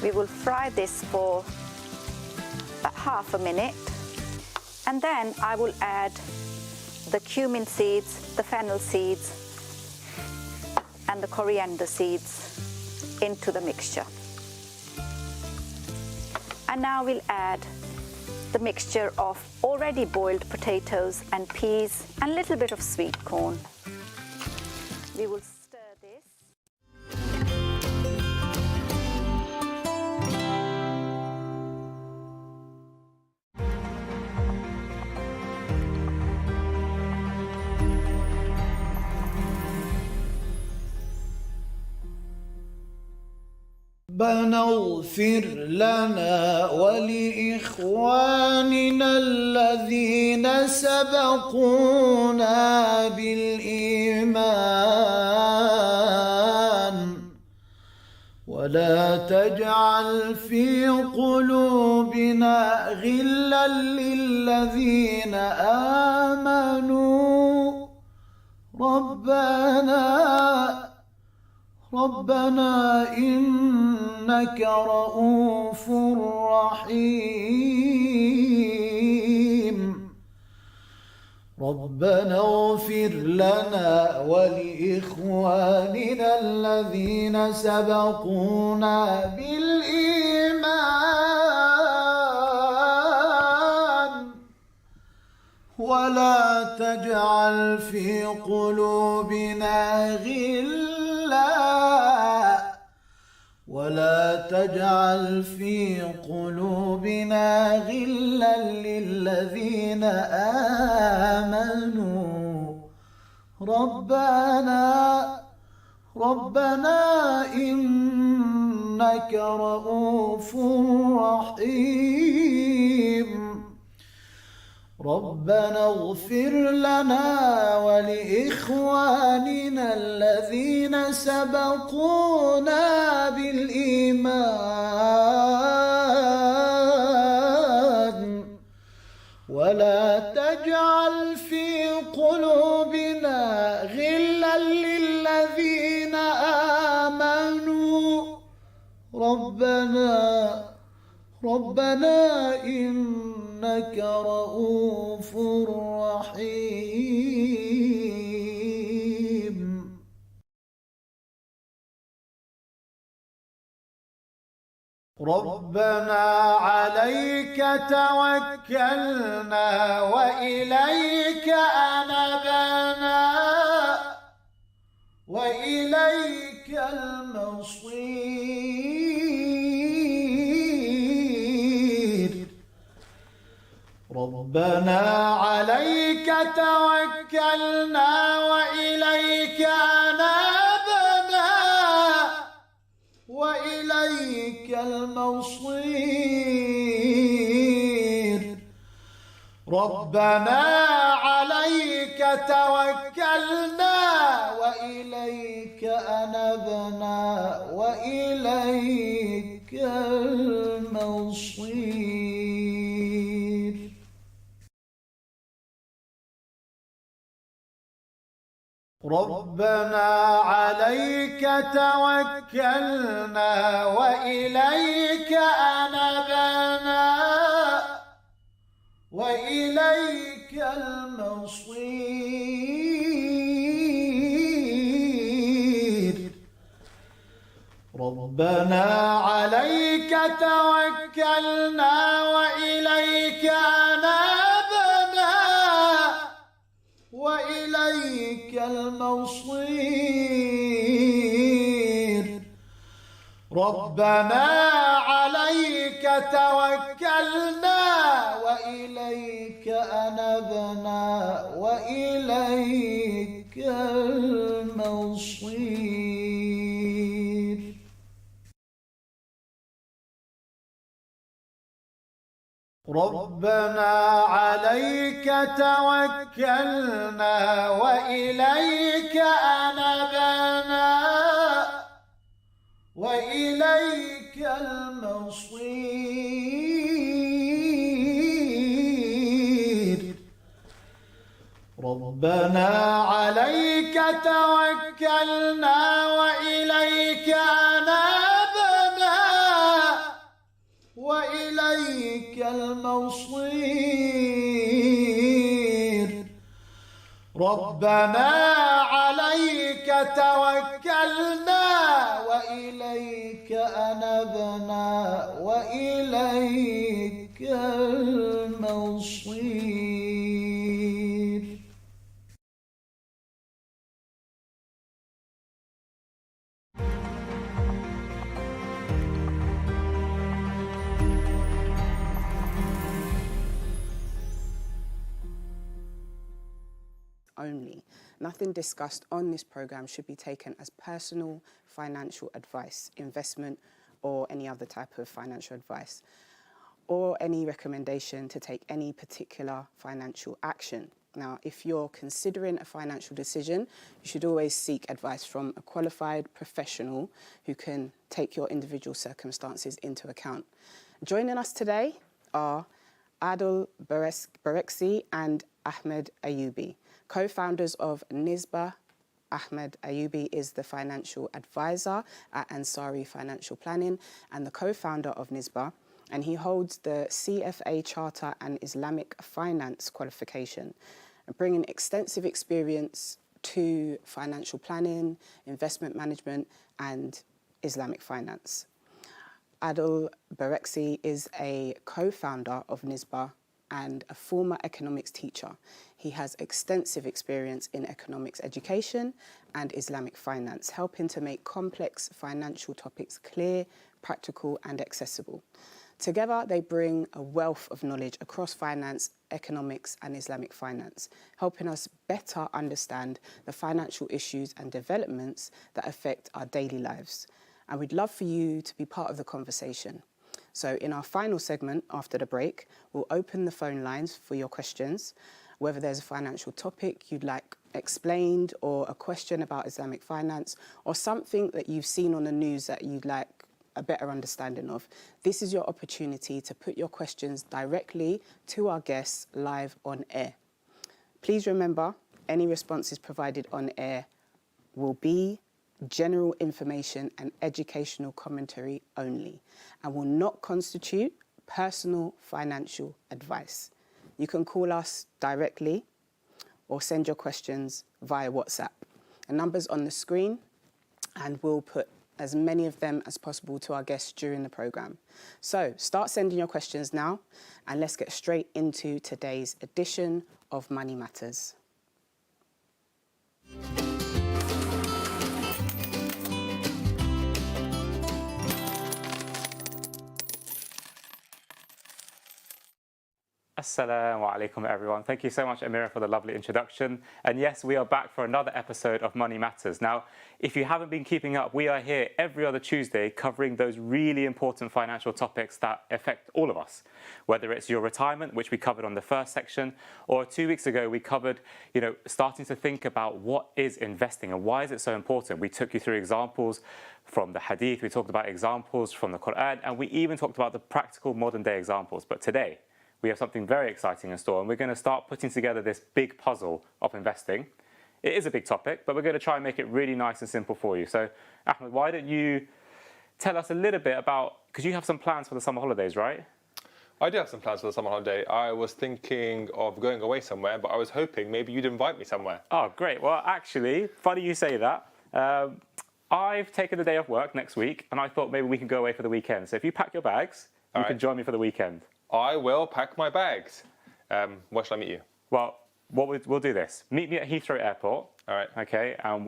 We will fry this for about half a minute, and then I will add the cumin seeds, the fennel seeds, and the coriander seeds into the mixture. And now we'll add the mixture of already boiled potatoes and peas and a little bit of sweet corn. We will stir this. ربنا اغفر لنا ولإخواننا الذين سبقونا بالإيمان ولا تجعل في قلوبنا غلا للذين آمنوا ربنا إنك رؤوف رحيم ربنا اغفر لنا ولإخواننا الذين سبقونا بالإيمان ولا تجعل في قلوبنا غلا للذين آمنوا ربنا إنك رؤوف رحيم ربنا اغفر لنا ولإخواننا الذين سبقونا بالإيمان ولا تجعل في قلوبنا غلا للذين آمنوا ربنا إنك رؤوف رحيم ربنا عليك توكلنا وإليك أنبنا وإليك المصير ربنا عليك توكلنا وإليك أنبنا وإليك المصير ربنا عليك توكلنا وإليك أنبنا وإليك المصير ربنا عليك توكلنا وإليك أنبنا وإليك المصير ربنا عليك توكلنا وإليك أنبنا وإليك المصير ربنا عليك توكلنا وإليك أنبنا وإليك المصير ربنا عليك توكلنا وإليك أنبنا وإليك المصير ربنا عليك توكلنا وإليك أنبنا وإليك المصير ربنا عليك توكلنا وإليك أنبنا وإليك المصير Only. Nothing discussed on this program should be taken as personal financial advice, investment, or any other type of financial advice, or any recommendation to take any particular financial action. Now, if you're considering a financial decision, you should always seek advice from a qualified professional who can take your individual circumstances into account. Joining us today are Adil Bareksi and Ahmed Ayubi, co-founders of Nisba. Ahmed Ayubi is the financial advisor at Ansari Financial Planning and the co-founder of Nisba, and he holds the CFA Charter and Islamic Finance qualification, bringing extensive experience to financial planning, investment management, and Islamic finance. Adil Bareksi is a co-founder of Nisba and a former economics teacher. He has extensive experience in economics education and Islamic finance, helping to make complex financial topics clear, practical, and accessible. Together, they bring a wealth of knowledge across finance, economics, and Islamic finance, helping us better understand the financial issues and developments that affect our daily lives. And we'd love for you to be part of the conversation. So in our final segment after the break, we'll open the phone lines for your questions, whether there's a financial topic you'd like explained or a question about Islamic finance or something that you've seen on the news that you'd like a better understanding of. This is your opportunity to put your questions directly to our guests live on air. Please remember, any responses provided on air will be general information and educational commentary only and will not constitute personal financial advice. You can call us directly or send your questions via WhatsApp. The number's on the screen and we'll put as many of them as possible to our guests during the programme. So start sending your questions now, and let's get straight into today's edition of Money Matters. Assalamu alaikum everyone. Thank you so much, Amira, for the lovely introduction. And yes, we are back for another episode of Money Matters. Now, if you haven't been keeping up, we are here every other Tuesday covering those really important financial topics that affect all of us. Whether it's your retirement, which we covered on the first section, or 2 weeks ago we covered, starting to think about what is investing and why is it so important. We took you through examples from the Hadith, we talked about examples from the Quran, and we even talked about the practical modern day examples. But today, we have something very exciting in store, and we're going to start putting together this big puzzle of investing. It is a big topic, but we're going to try and make it really nice and simple for you. So, Ahmed, why don't you tell us a little bit about, because you have some plans for the summer holidays, right? I do have some plans for the summer holiday. I was thinking of going away somewhere, but I was hoping maybe you'd invite me somewhere. Oh, great. Well, actually, funny you say that. I've taken a day off work next week, and I thought maybe we can go away for the weekend. So if you pack your bags, you can join me for the weekend. I will pack my bags. Where shall I meet you? Well, we'll do this. Meet me at Heathrow Airport. All right. Okay, and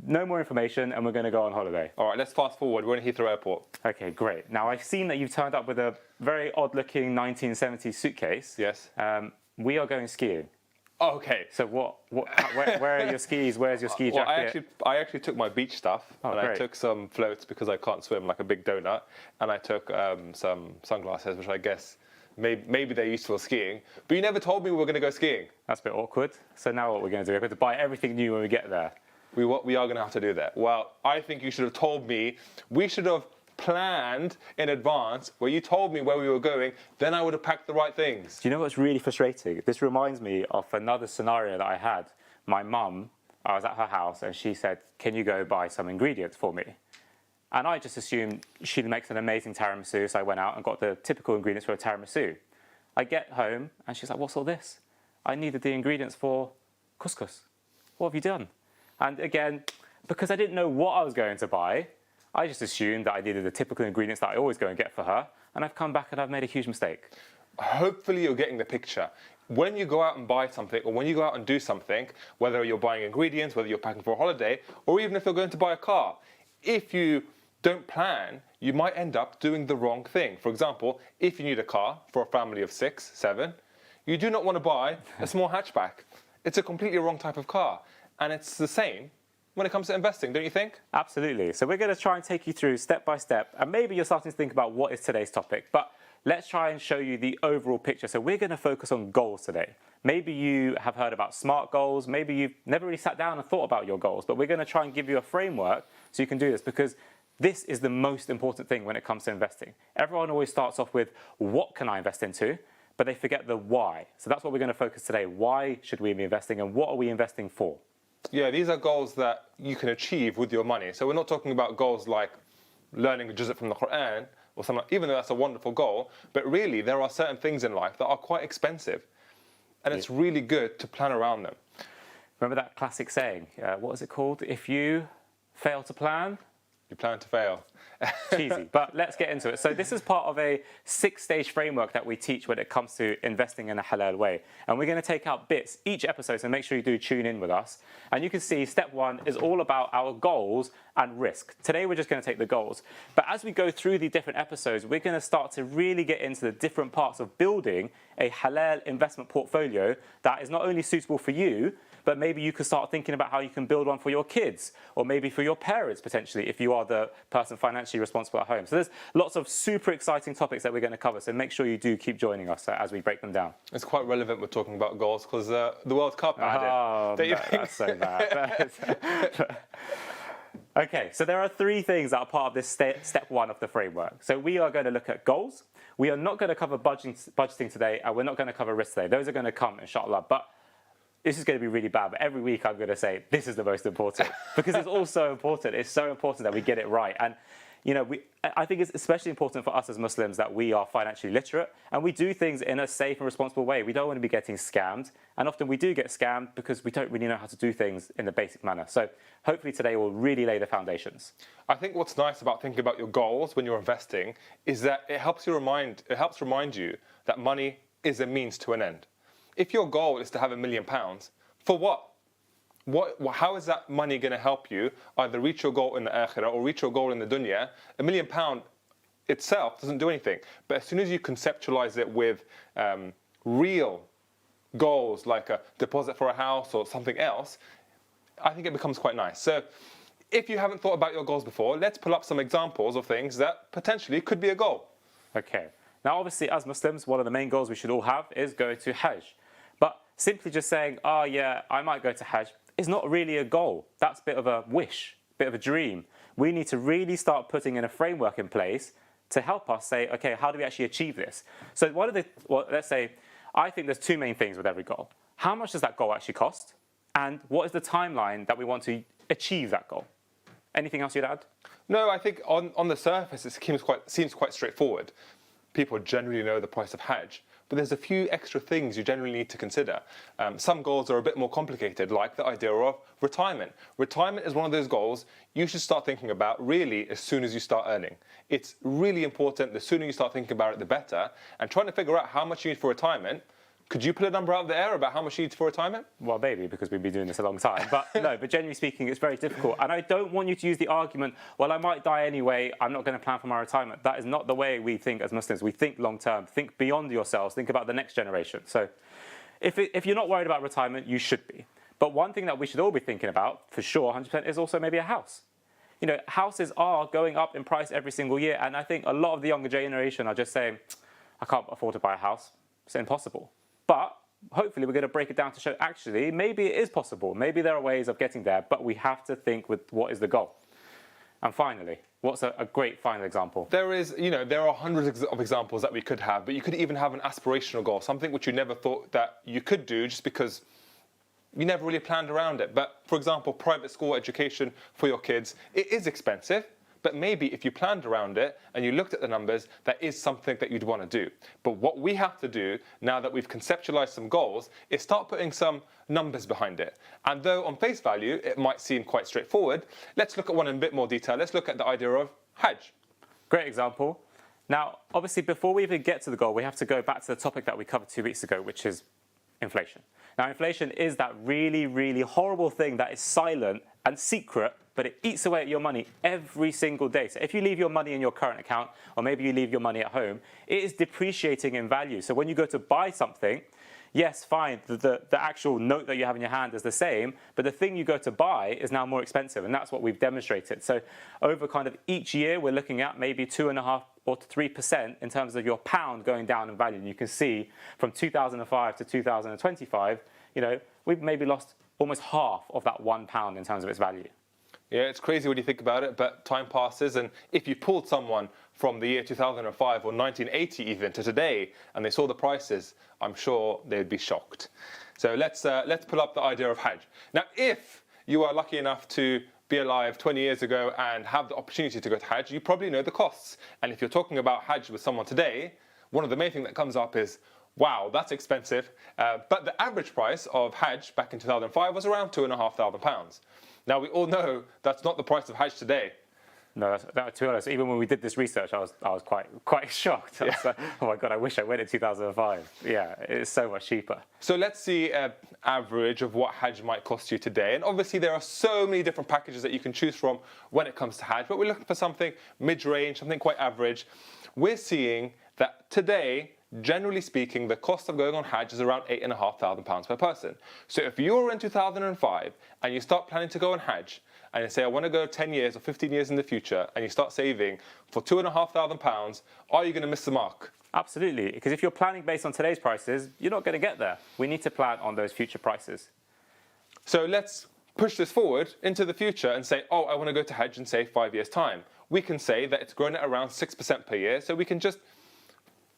no more information, and we're going to go on holiday. All right, let's fast forward. We're in Heathrow Airport. Okay, great. Now, I've seen that you've turned up with a very odd-looking 1970s suitcase. Yes. We are going skiing. Oh, okay. So where are your skis? Where's your ski jacket? I actually took my beach stuff, and great. I took some floats because I can't swim like a big donut, and I took some sunglasses, which I guess maybe they're useful skiing. But you never told me we were going to go skiing. That's a bit awkward. So now what we're going to do? We're going to buy everything new when we get there. We are going to have to do that. Well, I think you should have told me. We should have planned in advance where you told me where we were going, then I would have packed the right things. Do you know what's really frustrating? This reminds me of another scenario that I had. My mum, I was at her house and she said, can you go buy some ingredients for me? And I just assumed she makes an amazing tiramisu, so I went out and got the typical ingredients for a tiramisu. I get home and she's like, what's all this? I needed the ingredients for couscous. What have you done? And again, because I didn't know what I was going to buy, I just assumed that I needed the typical ingredients that I always go and get for her, and I've come back and I've made a huge mistake. Hopefully you're getting the picture. When you go out and buy something, or when you go out and do something, whether you're buying ingredients, whether you're packing for a holiday, or even if you're going to buy a car, if you don't plan, you might end up doing the wrong thing. For example, if you need a car for a family of 6, 7, you do not want to buy a small hatchback. It's a completely wrong type of car. And it's the same when it comes to investing, don't you think? Absolutely. So we're going to try and take you through step by step, and maybe you're starting to think about what is today's topic, but let's try and show you the overall picture. So we're going to focus on goals today. Maybe you have heard about SMART goals, maybe you've never really sat down and thought about your goals, but we're going to try and give you a framework so you can do this, because this is the most important thing when it comes to investing. Everyone always starts off with, what can I invest into? But they forget the why. So that's what we're going to focus today. Why should we be investing, and what are we investing for? Yeah, these are goals that you can achieve with your money. So we're not talking about goals like learning juz' from the Quran or something, even though that's a wonderful goal. But really, there are certain things in life that are quite expensive. And it's really good to plan around them. Remember that classic saying? What is it called? If you fail to plan, you plan to fail. Cheesy, but let's get into it. So this is part of a 6-stage framework that we teach when it comes to investing in a halal way. And we're going to take out bits each episode, so make sure you do tune in with us. And you can see step 1 is all about our goals and risk. Today we're just going to take the goals. But as we go through the different episodes, we're going to start to really get into the different parts of building a halal investment portfolio that is not only suitable for you, but maybe you could start thinking about how you can build one for your kids, or maybe for your parents potentially, if you are the person financially responsible at home. So there's lots of super exciting topics that we're going to cover, so make sure you do keep joining us as we break them down. It's quite relevant we're talking about goals because the World Cup added. Oh, that's so bad. Okay, so there are 3 things that are part of this step 1 of the framework. So we are going to look at goals. We are not going to cover budgeting today, and we're not going to cover risk today. Those are going to come, inshallah. But this is going to be really bad, but every week I'm going to say this is the most important, because it's all so important. It's so important that we get it right. And I think it's especially important for us as Muslims that we are financially literate and we do things in a safe and responsible way. We don't want to be getting scammed, and often we do get scammed because we don't really know how to do things in the basic manner. So hopefully today will really lay the foundations. I think what's nice about thinking about your goals when you're investing is that it helps remind you that money is a means to an end. If your goal is to have £1 million, for what? How is that money going to help you either reach your goal in the akhirah or reach your goal in the dunya? £1 million itself doesn't do anything. But as soon as you conceptualize it with real goals like a deposit for a house or something else, I think it becomes quite nice. So if you haven't thought about your goals before, let's pull up some examples of things that potentially could be a goal. Okay. Now, obviously, as Muslims, one of the main goals we should all have is go to Hajj. But simply just saying, oh yeah, I might go to Hajj, is not really a goal. That's a bit of a wish, a bit of a dream. We need to really start putting in a framework in place to help us say, okay, how do we actually achieve this? So let's say, I think there's two main things with every goal. How much does that goal actually cost? And what is the timeline that we want to achieve that goal? Anything else you'd add? No, I think on the surface it seems quite straightforward. People generally know the price of Hajj, but there's a few extra things you generally need to consider. Some goals are a bit more complicated, like the idea of retirement. Retirement is one of those goals you should start thinking about really as soon as you start earning. It's really important. The sooner you start thinking about it, the better. And trying to figure out how much you need for retirement. Could you put a number out of the air about how much you need for retirement? Well, maybe, because we've been doing this a long time. But no, but generally speaking, it's very difficult. And I don't want you to use the argument, well, I might die anyway, I'm not going to plan for my retirement. That is not the way we think as Muslims. We think long term, think beyond yourselves, think about the next generation. So if you're not worried about retirement, you should be. But one thing that we should all be thinking about, for sure, 100%, is also maybe a house. Houses are going up in price every single year. And I think a lot of the younger generation are just saying, I can't afford to buy a house. It's impossible. But hopefully we're going to break it down to show actually maybe it is possible. Maybe there are ways of getting there, but we have to think with what is the goal. And finally, what's a great final example? There are hundreds of examples that we could have, but you could even have an aspirational goal, something which you never thought that you could do just because you never really planned around it. But for example, private school education for your kids, it is expensive. But maybe if you planned around it and you looked at the numbers, that is something that you'd want to do. But what we have to do, now that we've conceptualized some goals, is start putting some numbers behind it. And though on face value, it might seem quite straightforward, let's look at one in a bit more detail. Let's look at the idea of Hajj. Great example. Now, obviously, before we even get to the goal, we have to go back to the topic that we covered 2 weeks ago, which is inflation. Now, inflation is that really, really horrible thing that is silent and secret, but it eats away at your money every single day. So if you leave your money in your current account, or maybe you leave your money at home, it is depreciating in value. So when you go to buy something, yes, fine, the actual note that you have in your hand is the same, but the thing you go to buy is now more expensive, and that's what we've demonstrated. So over kind of each year, we're looking at maybe 2.5% or 3% in terms of your pound going down in value. And you can see from 2005 to 2025, we've maybe lost almost half of that £1 in terms of its value. Yeah, it's crazy when you think about it, but time passes, and if you pulled someone from the year 2005 or 1980 even to today, and they saw the prices, I'm sure they'd be shocked. So let's pull up the idea of Hajj. Now, if you are lucky enough to be alive 20 years ago and have the opportunity to go to Hajj, you probably know the costs. And if you're talking about Hajj with someone today, one of the main things that comes up is, wow, that's expensive. But the average price of Hajj back in 2005 was around £2,500. Now, we all know that's not the price of Hajj today. No, to be honest, even when we did this research, I was quite shocked. I was like, oh my God, I wish I went in 2005. Yeah, it's so much cheaper. So let's see an average of what Hajj might cost you today. And obviously there are so many different packages that you can choose from when it comes to Hajj, but we're looking for something mid-range, something quite average. We're seeing that today, generally speaking, the cost of going on Hajj is around £8,500 per person. So if you're in 2005 and you start planning to go on Hajj, and you say, I want to go 10 years or 15 years in the future, and you start saving for £2,500, are you going to miss the mark? Absolutely, because if you're planning based on today's prices, you're not going to get there. We need to plan on those future prices. So let's push this forward into the future and say, oh, I want to go to Hajj in, say, 5 years' time. We can say that it's grown at around 6% per year, so we can just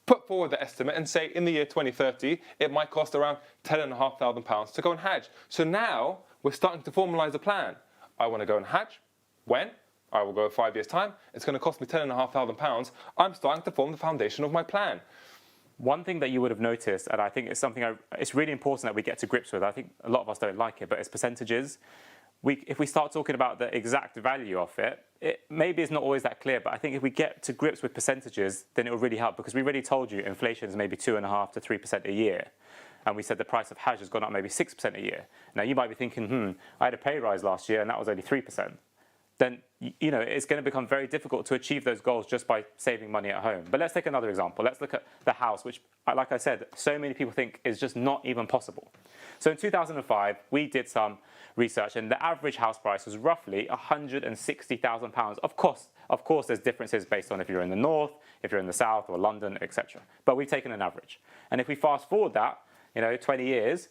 put forward the estimate and say in the year 2030, it might cost around £10,500 to go on Hajj. So now we're starting to formalise a plan. I want to go on Hajj. When? I will go 5 years' time. It's going to cost me £10,500. I'm starting to form the foundation of my plan. One thing that you would have noticed, and I think it's something it's really important that we get to grips with. I think a lot of us don't like it, but it's percentages. If we start talking about the exact value of it, maybe it's not always that clear, but I think if we get to grips with percentages, then it will really help, because we already told you inflation is maybe 2.5% to 3% a year. And we said the price of hash has gone up maybe 6% a year. Now you might be thinking, I had a pay rise last year and that was only 3%. Then, it's going to become very difficult to achieve those goals just by saving money at home. But let's take another example. Let's look at the house, which, like I said, so many people think is just not even possible. So in 2005, we did some research, and the average house price was roughly £160,000. Of course, there's differences based on if you're in the north, if you're in the south, or London, etc. But we've taken an average. And if we fast forward that, 20 years,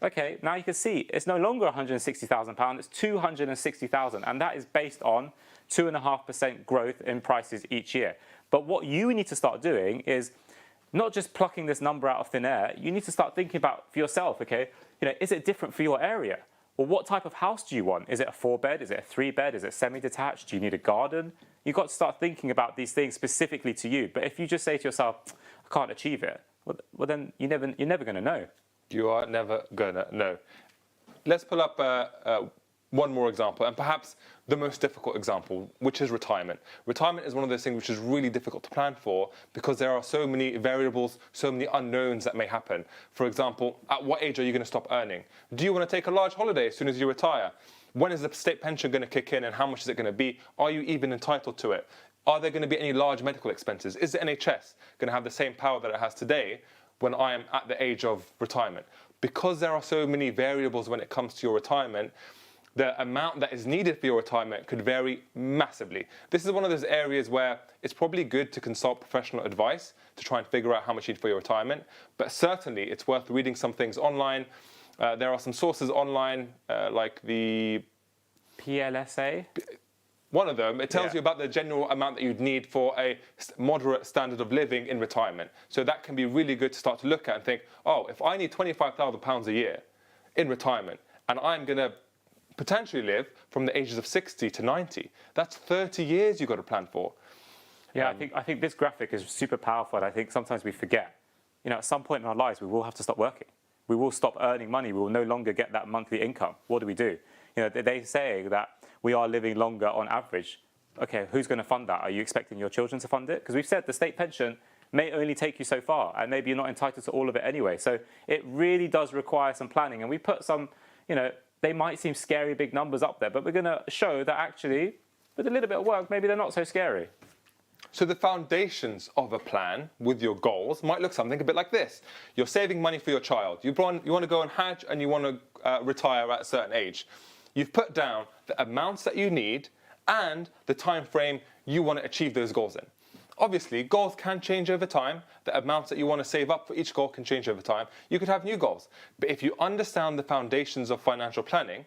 okay, now you can see it's no longer £160,000, it's £260,000, and that is based on 2.5% growth in prices each year. But what you need to start doing is not just plucking this number out of thin air. You need to start thinking about for yourself, okay, is it different for your area? Well, what type of house do you want? Is it a 4-bed? Is it a 3-bed? Is it semi-detached? Do you need a garden? You've got to start thinking about these things specifically to you. But if you just say to yourself, I can't achieve it, well then you're never going to know. You are never gonna know. Let's pull up one more example, and perhaps the most difficult example, which is retirement. Retirement is one of those things which is really difficult to plan for, because there are so many variables, so many unknowns that may happen. For example, at what age are you going to stop earning? Do you want to take a large holiday as soon as you retire? When is the state pension going to kick in, and how much is it going to be? Are you even entitled to it? Are there going to be any large medical expenses? Is the NHS going to have the same power that it has today when I am at the age of retirement? Because there are so many variables when it comes to your retirement, the amount that is needed for your retirement could vary massively. This is one of those areas where it's probably good to consult professional advice to try and figure out how much you need for your retirement, but certainly it's worth reading some things online. There are some sources online, like the PLSA? One of them, it tells you about the general amount that you'd need for a moderate standard of living in retirement. So that can be really good to start to look at and think, if I need £25,000 a year in retirement, and I'm going to potentially live from the ages of 60 to 90, that's 30 years you've got to plan for. Yeah, I think this graphic is super powerful, and I think sometimes we forget. At some point in our lives, we will have to stop working. We will stop earning money. We will no longer get that monthly income. What do? They say that we are living longer on average. Okay, who's going to fund that? Are you expecting your children to fund it? Because we've said the state pension may only take you so far, and maybe you're not entitled to all of it anyway. So it really does require some planning. And we put some, they might seem scary big numbers up there, but we're going to show that actually, with a little bit of work, maybe they're not so scary. So the foundations of a plan with your goals might look something a bit like this. You're saving money for your child. You want to go on Hajj and you want to retire at a certain age. You've put down the amounts that you need and the time frame you want to achieve those goals in. Obviously, goals can change over time. The amounts that you want to save up for each goal can change over time. You could have new goals. But if you understand the foundations of financial planning,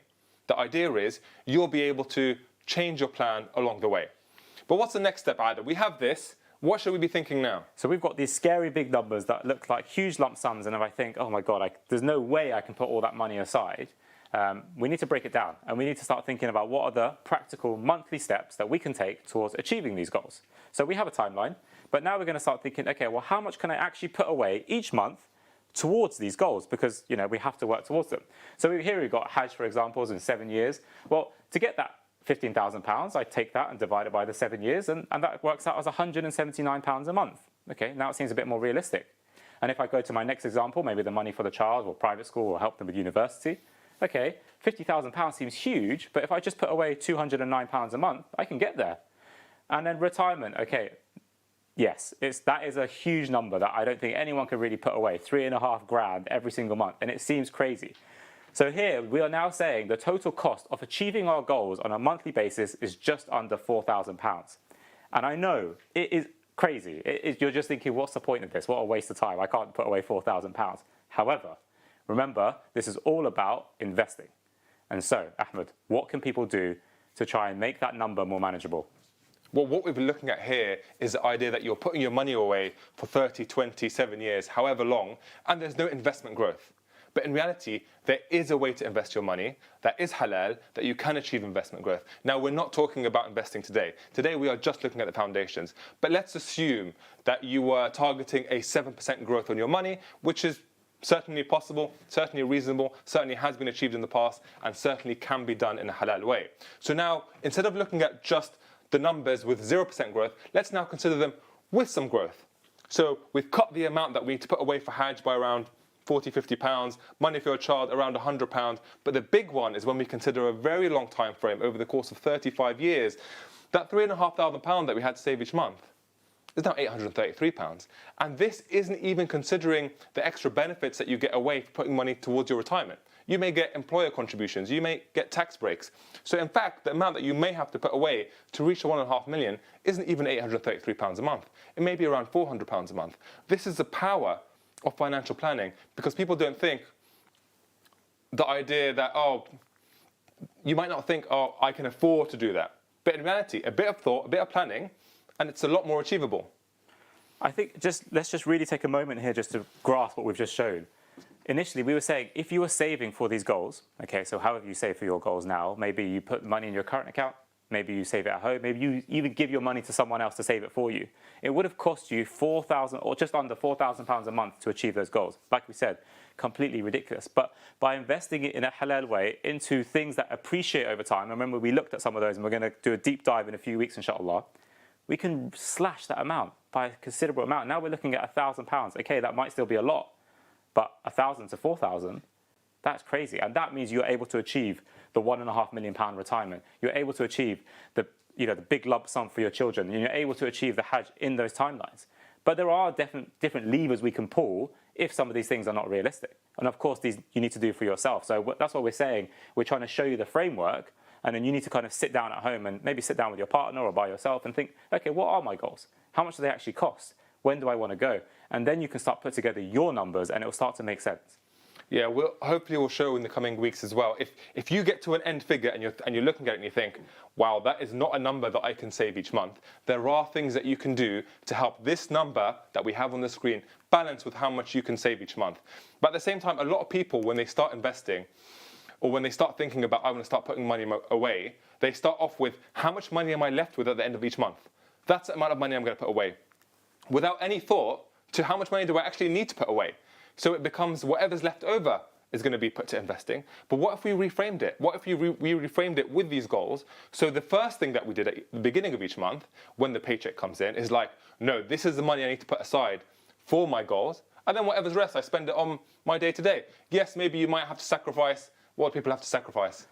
the idea is you'll be able to change your plan along the way. But what's the next step, Ada? We have this. What should we be thinking now? So we've got these scary big numbers that look like huge lump sums, and if I think, oh my God, there's no way I can put all that money aside, we need to break it down, and we need to start thinking about what are the practical monthly steps that we can take towards achieving these goals. So we have a timeline, but now we're going to start thinking, okay, well, how much can I actually put away each month towards these goals? Because, we have to work towards them. So here we've got Hajj, for example, in 7 years. Well, to get that £15,000, I take that and divide it by the 7 years, and that works out as £179 a month. Okay, now it seems a bit more realistic. And if I go to my next example, maybe the money for the child or private school or help them with university, okay, £50,000 seems huge, but if I just put away £209 a month, I can get there. And then retirement, okay, yes, that is a huge number that I don't think anyone can really put away, £3.5 grand every single month, and it seems crazy. So here we are now saying the total cost of achieving our goals on a monthly basis is just under £4,000. And I know it is crazy. You're just thinking, what's the point of this? What a waste of time. I can't put away £4,000. However, remember, this is all about investing. And so, Ahmed, what can people do to try and make that number more manageable? Well, what we've been looking at here is the idea that you're putting your money away for 30, 20, 7 years, however long, and there's no investment growth. But in reality, there is a way to invest your money that is halal, that you can achieve investment growth. Now, we're not talking about investing today. Today, we are just looking at the foundations. But let's assume that you were targeting a 7% growth on your money, which is certainly possible, certainly reasonable, certainly has been achieved in the past, and certainly can be done in a halal way. So now, instead of looking at just the numbers with 0% growth, let's now consider them with some growth. So we've cut the amount that we need to put away for Hajj by around 40, 50 pounds, money for your child around 100 pounds. But the big one is when we consider a very long time frame over the course of 35 years, that £3,500 that we had to save each month is now £833. And this isn't even considering the extra benefits that you get away from putting money towards your retirement. You may get employer contributions, you may get tax breaks. So in fact, the amount that you may have to put away to reach the 1.5 million isn't even £833 a month. It may be around £400 a month. This is the power of financial planning, because people don't think the idea that, oh, you might not think, oh, I can afford to do that. But in reality, a bit of thought, a bit of planning, and it's a lot more achievable. I think let's just really take a moment here just to grasp what we've just shown. Initially, we were saying if you were saving for these goals, okay, so however you save for your goals now, maybe you put money in your current account, maybe you save it at home, maybe you even give your money to someone else to save it for you. It would have cost you £4,000 or just under £4,000 a month to achieve those goals. Like we said, completely ridiculous. But by investing it in a halal way into things that appreciate over time, and remember we looked at some of those and we're going to do a deep dive in a few weeks, inshallah, we can slash that amount by a considerable amount. Now we're looking at £1,000. Okay, that might still be a lot, but 1,000 to 4,000, that's crazy. And that means you're able to achieve the £1.5 million retirement. You're able to achieve the big lump sum for your children. And you're able to achieve the Hajj in those timelines. But there are different levers we can pull if some of these things are not realistic. And of course, these you need to do for yourself. So that's what we're saying. We're trying to show you the framework, and then you need to kind of sit down at home and maybe sit down with your partner or by yourself and think, okay, what are my goals? How much do they actually cost? When do I want to go? And then you can start put together your numbers and it will start to make sense. Yeah, hopefully we'll show in the coming weeks as well. If you get to an end figure and you're looking at it and you think, wow, that is not a number that I can save each month, there are things that you can do to help this number that we have on the screen balance with how much you can save each month. But at the same time, a lot of people, when they start investing, or when they start thinking about, I want to start putting money away, they start off with, how much money am I left with at the end of each month? That's the amount of money I'm going to put away, without any thought to how much money do I actually need to put away. So it becomes whatever's left over is going to be put to investing. But what if we reframed it? What if we reframed it with these goals? So the first thing that we did at the beginning of each month, when the paycheck comes in, is like, no, this is the money I need to put aside for my goals. And then whatever's rest, I spend it on my day-to-day. Yes, maybe you might have to sacrifice what people have to sacrifice.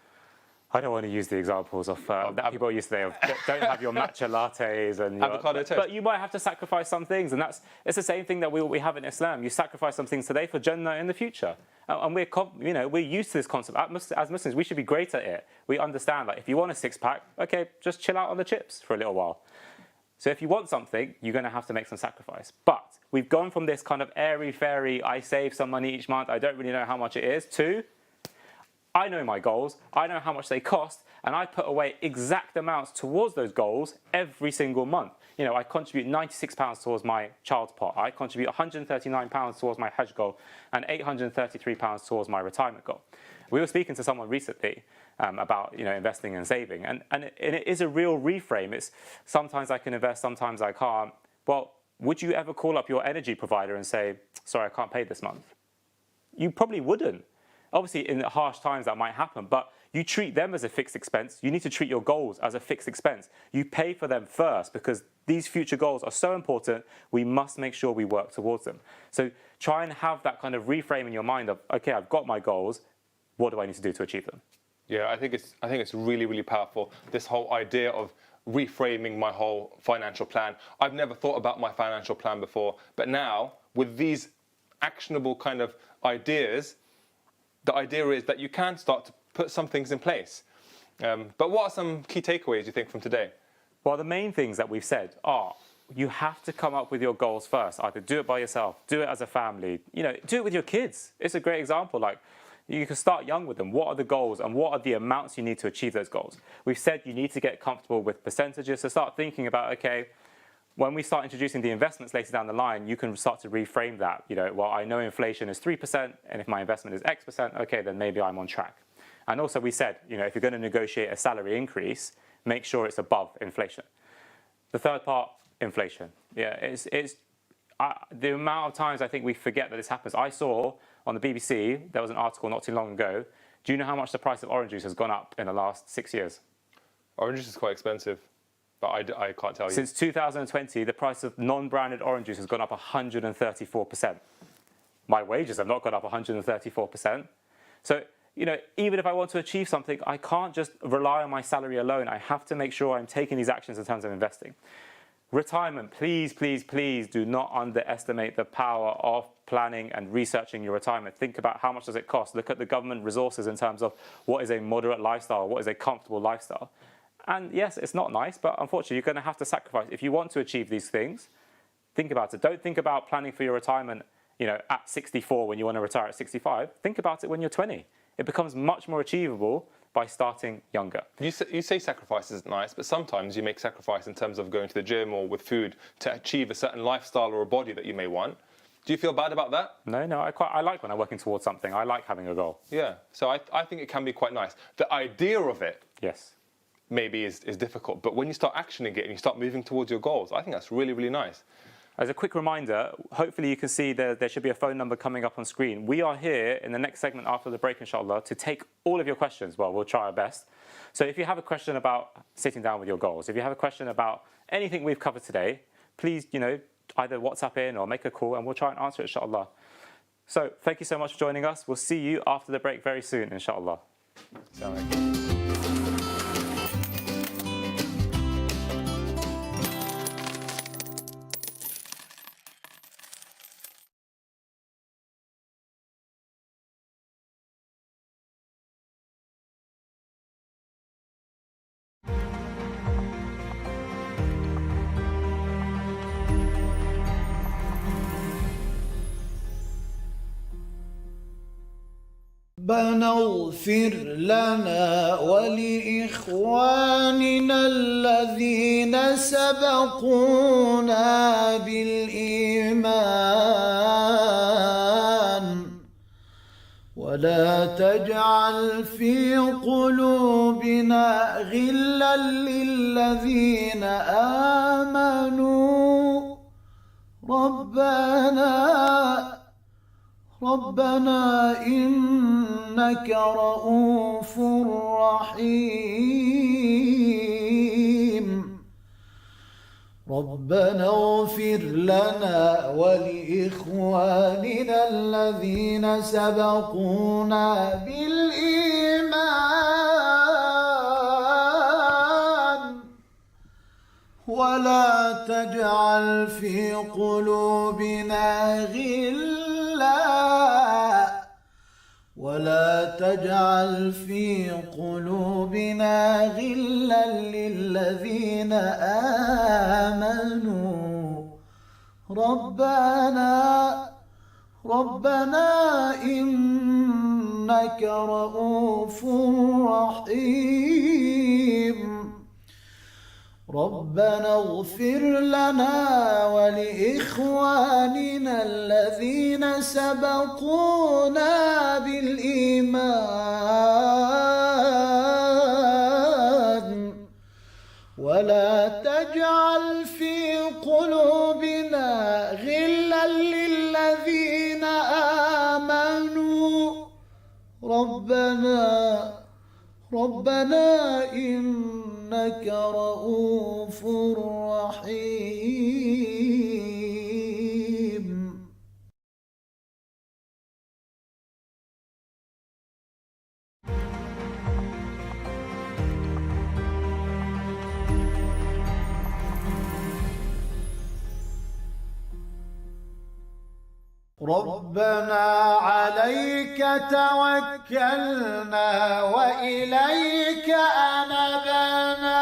I don't want to use the examples of that people used to say of don't have your matcha lattes and avocado toast. But you might have to sacrifice some things, and it's the same thing that we have in Islam. You sacrifice some things today for Jannah in the future, and we're used to this concept. As Muslims, we should be great at it. We understand, like, if you want a six-pack, okay, just chill out on the chips for a little while. So if you want something, you're going to have to make some sacrifice. But we've gone from this kind of airy-fairy, I save some money each month, I don't really know how much it is, to I know my goals, I know how much they cost, and I put away exact amounts towards those goals every single month. You know, I contribute £96 towards my child's pot, I contribute £139 towards my Hajj goal, and £833 towards my retirement goal. We were speaking to someone recently about investing and saving, and it is a real reframe. It's sometimes I can invest, sometimes I can't. Well, would you ever call up your energy provider and say, sorry, I can't pay this month? You probably wouldn't. Obviously, in harsh times that might happen, but you treat them as a fixed expense. You need to treat your goals as a fixed expense. You pay for them first because these future goals are so important, we must make sure we work towards them. So try and have that kind of reframe in your mind of, okay, I've got my goals, what do I need to do to achieve them? Yeah, I think it's really, really powerful, this whole idea of reframing my whole financial plan. I've never thought about my financial plan before, but now with these actionable kind of ideas, the idea is that you can start to put some things in place. But what are some key takeaways you think from today? Well, the main things that we've said are you have to come up with your goals first. Either do it by yourself, do it as a family, do it with your kids. It's a great example. Like, you can start young with them. What are the goals and what are the amounts you need to achieve those goals? We've said you need to get comfortable with percentages. So start thinking about, okay, when we start introducing the investments later down the line, you can start to reframe that. You know, well, I know inflation is 3%, and if my investment is X percent, okay, then maybe I'm on track. And also we said, you know, if you're going to negotiate a salary increase, make sure it's above inflation. The third part, inflation. Yeah, the amount of times I think we forget that this happens. I saw on the BBC, there was an article not too long ago. Do you know how much the price of orange juice has gone up in the last 6 years? Orange juice is quite expensive, but I can't tell you. Since 2020, the price of non-branded orange juice has gone up 134%. My wages have not gone up 134%. So, you know, even if I want to achieve something, I can't just rely on my salary alone. I have to make sure I'm taking these actions in terms of investing. Retirement, please, please, please do not underestimate the power of planning and researching your retirement. Think about how much does it cost. Look at the government resources in terms of what is a moderate lifestyle, what is a comfortable lifestyle. And yes, it's not nice, but unfortunately, you're going to have to sacrifice. If you want to achieve these things, think about it. Don't think about planning for your retirement, you know, at 64 when you want to retire at 65. Think about it when you're 20. It becomes much more achievable by starting younger. You say sacrifice isn't nice, but sometimes you make sacrifice in terms of going to the gym or with food to achieve a certain lifestyle or a body that you may want. Do you feel bad about that? No, I like when I'm working towards something. I like having a goal. Yeah, so I think it can be quite nice. The idea of it, yes, maybe is difficult, but when you start actioning it and you start moving towards your goals, I think that's really, really nice. As a quick reminder, hopefully you can see there should be a phone number coming up on screen. We are here in the next segment after the break, inshallah, to take all of your questions. Well, we'll try our best. So if you have a question about sitting down with your goals, if you have a question about anything we've covered today, please, you know, either WhatsApp in or make a call and we'll try and answer it, inshallah. So thank you so much for joining us. We'll see you after the break very soon, inshallah. ربنا اغفر لنا ولإخواننا الذين سبقونا بالإيمان ولا تجعل في قلوبنا غلا للذين آمنوا ربنا إنك رؤوف رحيم ربنا اغفر لنا ولإخواننا الذين سبقونا بالإيمان ولا تجعل في قلوبنا غلا للذين آمنوا ربنا إنك رؤوف رحيم ربنا اغفر لنا ولإخواننا الذين سبقونا بالإيمان ولا تجعل في قلوبنا غلا للذين آمنوا ربنا إنك رؤوف رحيم ربنا عليك توكلنا وإليك أنبنا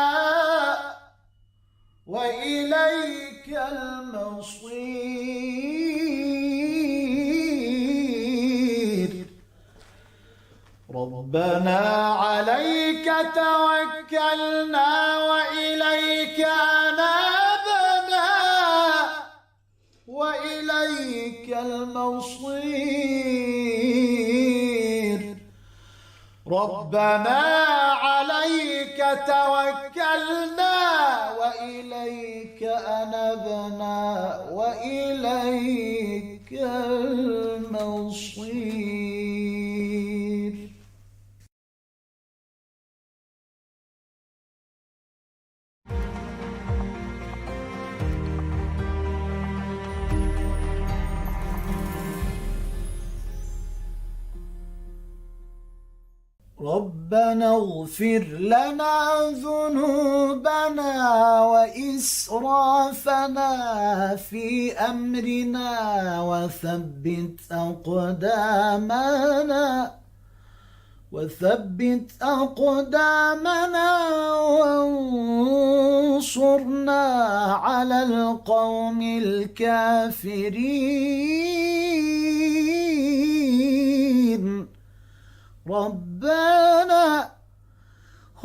وإليك المصير ربنا عليك توكلنا وإليك أنبنا وإليك المصير ربنا عليك توكلنا وإليك أنبنا وإليك المصير. ربنا اغفر لنا ذنوبنا وإسرافنا في أمرنا وثبت أقدامنا وانصرنا على القوم الكافرين. ربنا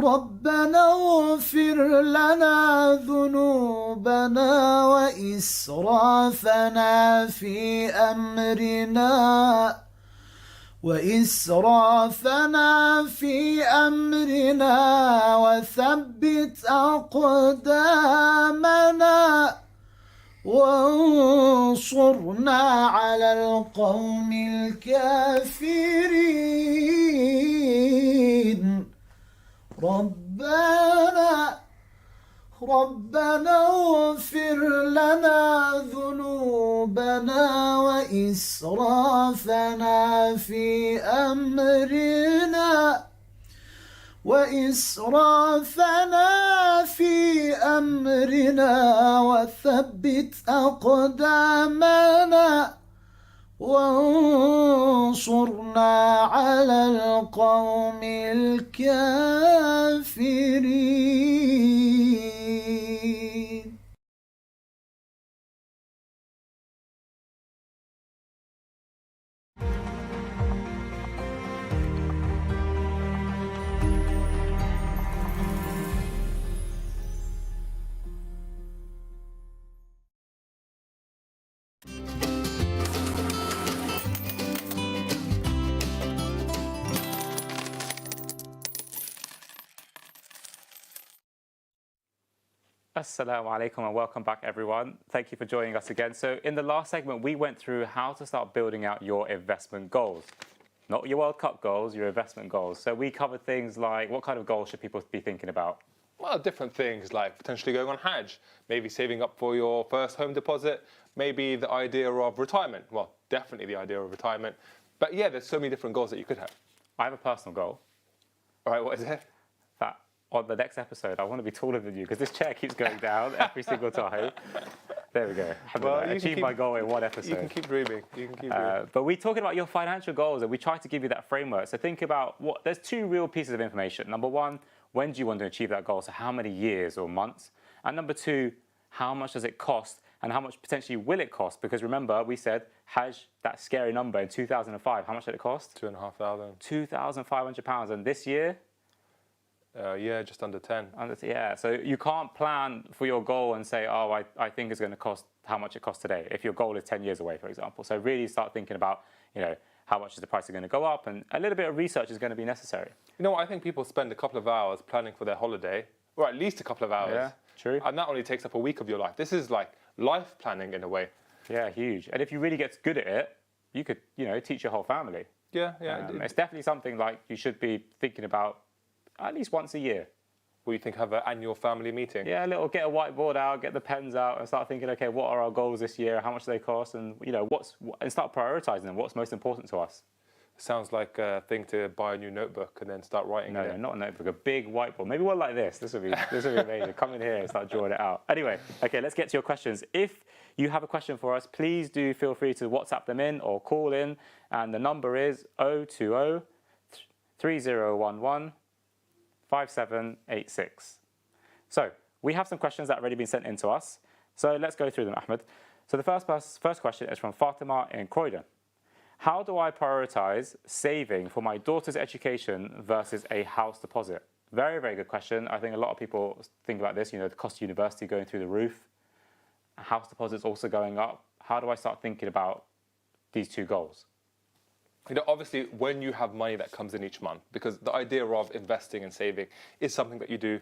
اغفر لنا ذنوبنا وإسرافنا في أمرنا وثبت أقدامنا وانصرنا على القوم الكافرين. ربنا اغفر لنا ذنوبنا وإسرافنا في أمرنا وثبت أقدامنا وانصرنا على القوم الكافرين. Assalamu alaikum and welcome back everyone. Thank you for joining us again. So in the last segment we went through how to start building out your investment goals. Not your World Cup goals, your investment goals. So we covered things like what kind of goals should people be thinking about? Well, different things like potentially going on Hajj, maybe saving up for your first home deposit, maybe the idea of retirement. Well, definitely the idea of retirement. But yeah, there's so many different goals that you could have. I have a personal goal. All right, what is it? That on the next episode, I want to be taller than you because this chair keeps going down every single time. There we go. Well, I achieved my goal in one episode. You can keep dreaming. But we're talking about your financial goals and we try to give you that framework. So think about there's two real pieces of information. Number one, when do you want to achieve that goal? So how many years or months? And number two, how much does it cost and how much potentially will it cost? Because remember, we said Hajj, that scary number in 2005, how much did it cost? £2,500. £2,500. And this year? Yeah, just under 10. Yeah, so you can't plan for your goal and say, oh, I think it's going to cost how much it costs today, if your goal is 10 years away, for example. So really start thinking about, how much is the price going to go up, and a little bit of research is going to be necessary. You know what, I think people spend a couple of hours planning for their holiday, or at least a couple of hours. Yeah, true. And that only takes up a week of your life. This is like life planning in a way. Yeah, huge. And if you really get good at it, you could, teach your whole family. Yeah. It's definitely something like you should be thinking about at least once a year. What you think, have an annual family meeting? Yeah, get a whiteboard out, get the pens out, and start thinking, okay, what are our goals this year? How much do they cost? And and start prioritizing them. What's most important to us? Sounds like a thing to buy a new notebook and then start writing. No, not a notebook, a big whiteboard. Maybe one like this. This would be amazing. Come in here and start drawing it out. Anyway, okay, let's get to your questions. If you have a question for us, please do feel free to WhatsApp them in or call in. And the number is 020 3011 5786. So we have some questions that have already been sent in to us. So let's go through them, Ahmed. So the first question is from Fatima in Croydon. How do I prioritize saving for my daughter's education versus a house deposit? Very, very good question. I think a lot of people think about this, the cost of university going through the roof. House deposits also going up. how do I start thinking about these two goals? You know, obviously, when you have money that comes in each month, because the idea of investing and saving is something that you do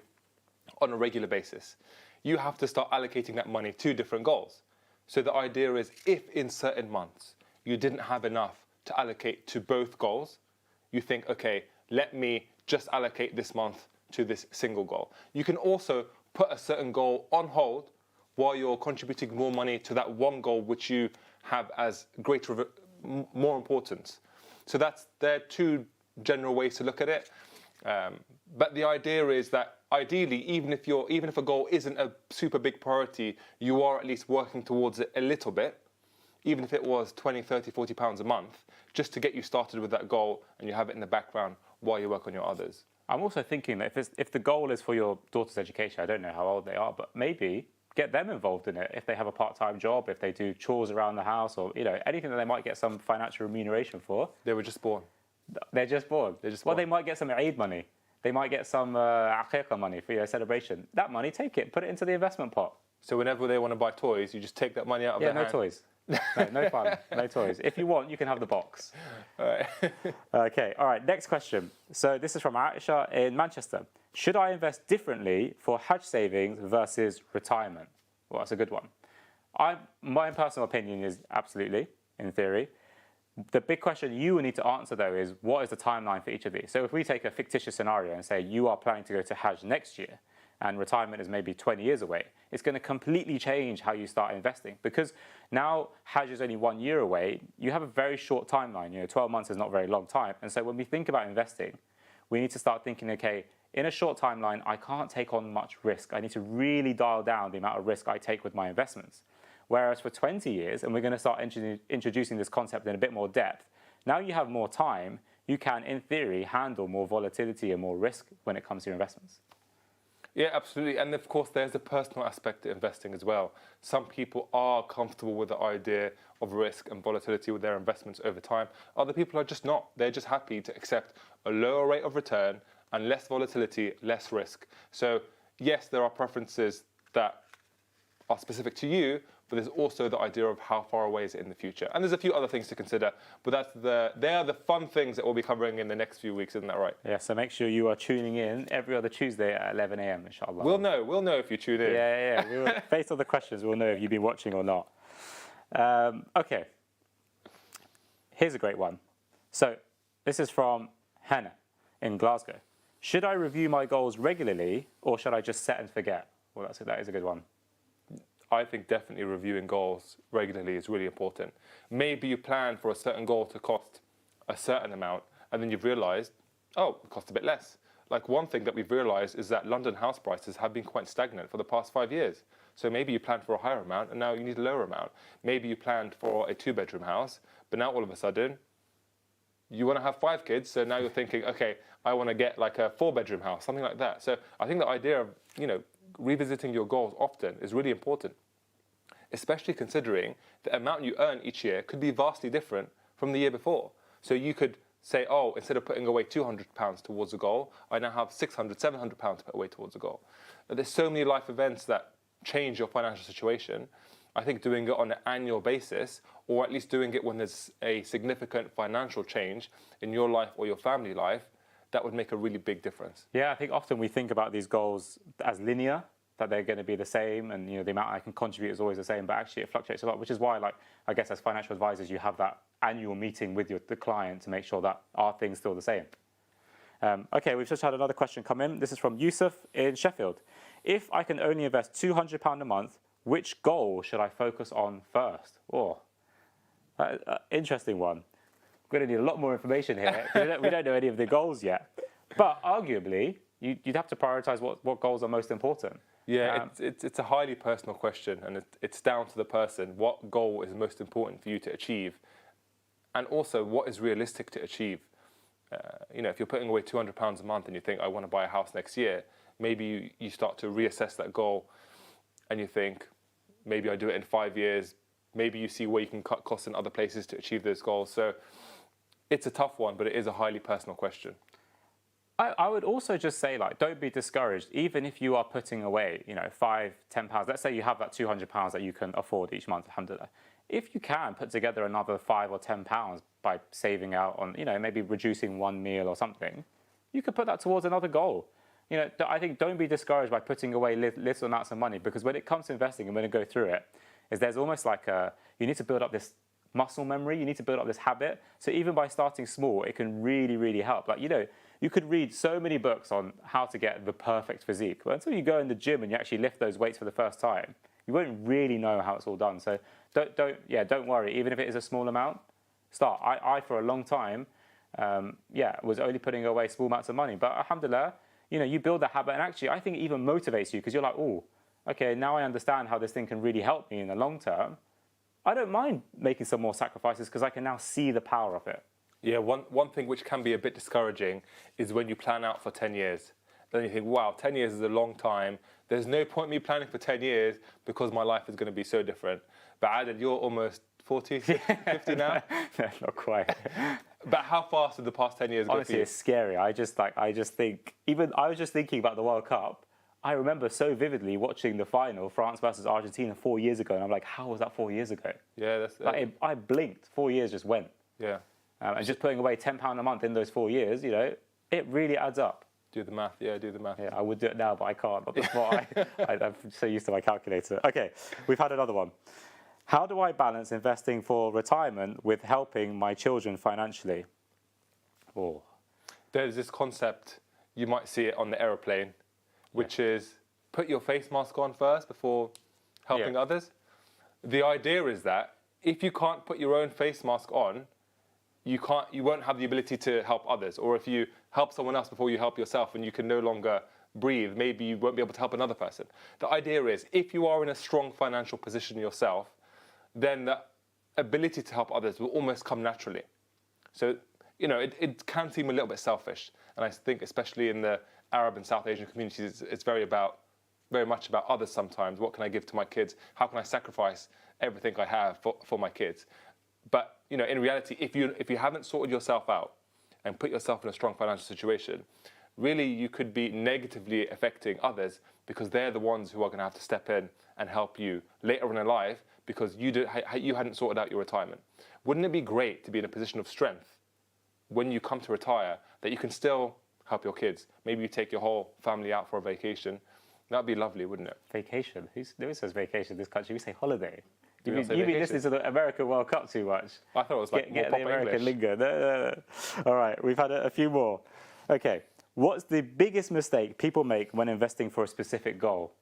on a regular basis, you have to start allocating that money to different goals. So the idea is, if in certain months you didn't have enough to allocate to both goals, you think, okay, let me just allocate this month to this single goal. You can also put a certain goal on hold while you're contributing more money to that one goal which you have as more importance. So there are two general ways to look at it. But the idea is that ideally, even if a goal isn't a super big priority, you are at least working towards it a little bit, even if it was 20, 30, 40 pounds a month, just to get you started with that goal, and you have it in the background while you work on your others. I'm also thinking that if the goal is for your daughter's education, I don't know how old they are, but maybe get them involved in it. If they have a part-time job, if they do chores around the house, or anything that they might get some financial remuneration for. They were just born. They're just born. Well, they might get some Eid money. They might get some aqiqah money for your celebration. That money, take it, put it into the investment pot. So whenever they want to buy toys, you just take that money out of their hand. Yeah, no toys. No fun. No toys. If you want, you can have the box. All right. Okay, all right, next question. So this is from Aisha in Manchester. Should I invest differently for Hajj savings versus retirement? Well, that's a good one. My personal opinion is absolutely, in theory. The big question you will need to answer, though, is what is the timeline for each of these? So if we take a fictitious scenario and say you are planning to go to Hajj next year and retirement is maybe 20 years away, it's going to completely change how you start investing. Because now Hajj is only 1 year away, you have a very short timeline. 12 months is not a very long time. And so when we think about investing, we need to start thinking, okay, in a short timeline, I can't take on much risk. I need to really dial down the amount of risk I take with my investments. Whereas for 20 years, and we're going to start introducing this concept in a bit more depth, now you have more time, you can, in theory, handle more volatility and more risk when it comes to your investments. Yeah, absolutely. And of course, there's a personal aspect to investing as well. Some people are comfortable with the idea of risk and volatility with their investments over time. Other people are just not. They're just happy to accept a lower rate of return and less volatility, less risk. So yes, there are preferences that are specific to you, but there's also the idea of how far away is it in the future. And there's a few other things to consider, but they are the fun things that we'll be covering in the next few weeks, isn't that right? Yeah, so make sure you are tuning in every other Tuesday at 11 a.m, inshallah. We'll know if you tune in. Yeah. Based on the questions, we'll know if you've been watching or not. Okay, here's a great one. So this is from Hannah in Glasgow. Should I review my goals regularly, or should I just set and forget? Well, that is a good one. I think definitely reviewing goals regularly is really important. Maybe you plan for a certain goal to cost a certain amount, and then you've realised, oh, it costs a bit less. Like one thing that we've realised is that London house prices have been quite stagnant for the past 5 years. So maybe you planned for a higher amount, and now you need a lower amount. Maybe you planned for a 2-bedroom house, but now all of a sudden, you want to have 5 kids, so now you're thinking, okay, I want to get like a 4-bedroom house, something like that. So I think the idea of, revisiting your goals often is really important, especially considering the amount you earn each year could be vastly different from the year before. So you could say, oh, instead of putting away £200 towards a goal, I now have £600, £700 to put away towards a goal. But there's so many life events that change your financial situation. I think doing it on an annual basis, or at least doing it when there's a significant financial change in your life or your family life, that would make a really big difference. Yeah, I think often we think about these goals as linear, that they're going to be the same, and the amount I can contribute is always the same, but actually it fluctuates a lot, which is why, I guess as financial advisors, you have that annual meeting with the client to make sure that are things still the same. Okay, we've just had another question come in. This is from Yusuf in Sheffield. If I can only invest £200 a month, which goal should I focus on first? Interesting one. We're going to need a lot more information here. We don't know any of the goals yet. But arguably, you'd have to prioritise what goals are most important. Yeah, it's a highly personal question, and it's down to the person. What goal is most important for you to achieve? And also, what is realistic to achieve? If you're putting away £200 a month and you think, I want to buy a house next year, maybe you start to reassess that goal and you think, maybe I do it in 5 years. Maybe you see where you can cut costs in other places to achieve those goals. So it's a tough one, but it is a highly personal question. I would also just say, don't be discouraged, even if you are putting away, £5, £10. Let's say you have that £200 that you can afford each month, alhamdulillah. if you can put together another £5 or £10 by saving out on, maybe reducing one meal or something, you could put that towards another goal. I think don't be discouraged by putting away little amounts of money, because when it comes to investing, I'm going to go through it, there's almost like you need to build up this muscle memory, you need to build up this habit. So even by starting small, it can really, really help. Like, you could read so many books on how to get the perfect physique, but until you go in the gym and you actually lift those weights for the first time, you won't really know how it's all done. So don't worry. Even if it is a small amount, start. I for a long time, was only putting away small amounts of money. But alhamdulillah, you build that habit, and actually, I think it even motivates you, because you're like, oh, okay, now I understand how this thing can really help me in the long term. I don't mind making some more sacrifices because I can now see the power of it. Yeah, one thing which can be a bit discouraging is when you plan out for 10 years. Then you think, wow, 10 years is a long time. There's no point me planning for 10 years because my life is going to be so different. But Adil, you're almost 40, 50 now? No, not quite. But how fast did the past 10 years go Honestly, for you? it's scary. I just think, even I was just thinking about the World Cup. I remember so vividly watching the final, France versus Argentina, 4 years ago. And I'm like, how was that 4 years ago? Yeah, that's... I blinked, 4 years just went. Yeah. And just putting away £10 a month in those 4 years, it really adds up. Do the math, yeah, do the math. Yeah, I would do it now, but I can't. But before, I'm so used to my calculator. Okay, we've had another one. How do I balance investing for retirement with helping my children financially? Oh. There's this concept, you might see it on the aeroplane, which is put your face mask on first before helping others. The idea is that if you can't put your own face mask on, you won't have the ability to help others. Or if you help someone else before you help yourself and you can no longer breathe, maybe you won't be able to help another person. The idea is, if you are in a strong financial position yourself, then the ability to help others will almost come naturally. So, it can seem a little bit selfish. And I think especially in the Arab and South Asian communities, it's very much about others sometimes. What can I give to my kids? How can I sacrifice everything I have for my kids? But, in reality, if you haven't sorted yourself out and put yourself in a strong financial situation, really you could be negatively affecting others, because they're the ones who are going to have to step in and help you later on in life, because you hadn't sorted out your retirement. Wouldn't it be great to be in a position of strength when you come to retire, that you can still help your kids? Maybe you take your whole family out for a vacation. That'd be lovely, wouldn't it? Vacation? Who says vacation in this country? We say holiday. Do You've been listening to the American World Cup too much. I thought it was like get more the proper American English. lingo. No. All right, we've had a few more. Okay, what's the biggest mistake people make when investing for a specific goal?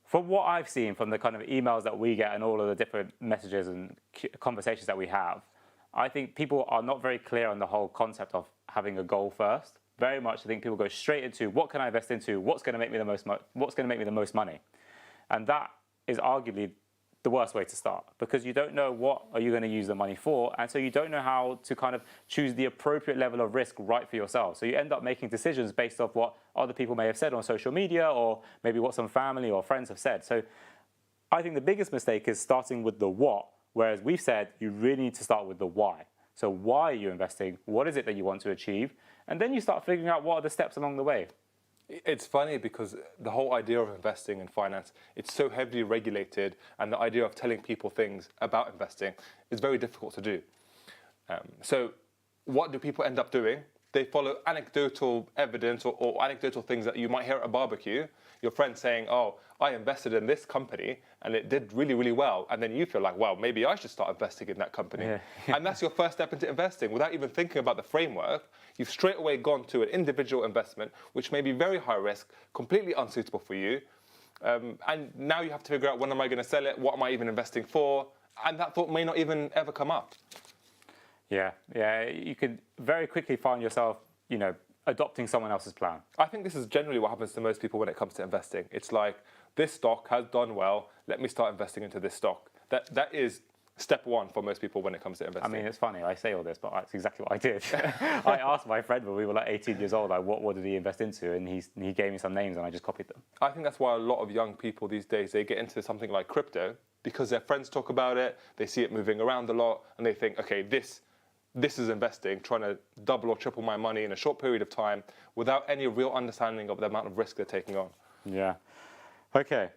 From what I've seen from the kind of emails that we get and all of the different messages and conversations that we have, I think people are not very clear on the whole concept of having a goal first. Very much, I think people go straight into what can I invest into, what's going to make me the most money, and that is arguably the worst way to start, because you don't know what are you going to use the money for, and so you don't know how to kind of choose the appropriate level of risk right for yourself. So you end up making decisions based off what other people may have said on social media, or maybe what some family or friends have said. So I think the biggest mistake is starting with the what, whereas we've said you really need to start with the why. So why are you investing? What is it that you want to achieve? And then you start figuring out what are the steps along the way. It's funny because the whole idea of investing in finance, it's so heavily regulated, and the idea of telling people things about investing is very difficult to do. So what do people end up doing? They follow anecdotal evidence or anecdotal things that you might hear at a barbecue. Your friend saying, oh, I invested in this company and it did really, really well. And then you feel like, well, maybe I should start investing in that company. Yeah. And that's your first step into investing. Without even thinking about the framework, you've straight away gone to an individual investment, which may be very high risk, completely unsuitable for you. And now you have to figure out, when am I going to sell it? What am I even investing for? And that thought may not even ever come up. Yeah, you could very quickly find yourself, adopting someone else's plan. I think this is generally what happens to most people when it comes to investing. It's like, this stock has done well, let me start investing into this stock. That is step one for most people when it comes to investing. I mean, it's funny, I say all this, but that's exactly what I did. I asked my friend when we were like 18 years old, like, what did he invest into? And he gave me some names and I just copied them. I think that's why a lot of young people these days, they get into something like crypto, because their friends talk about it, they see it moving around a lot, and they think, okay, this is investing, trying to double or triple my money in a short period of time without any real understanding of the amount of risk they're taking on. Yeah. Okay.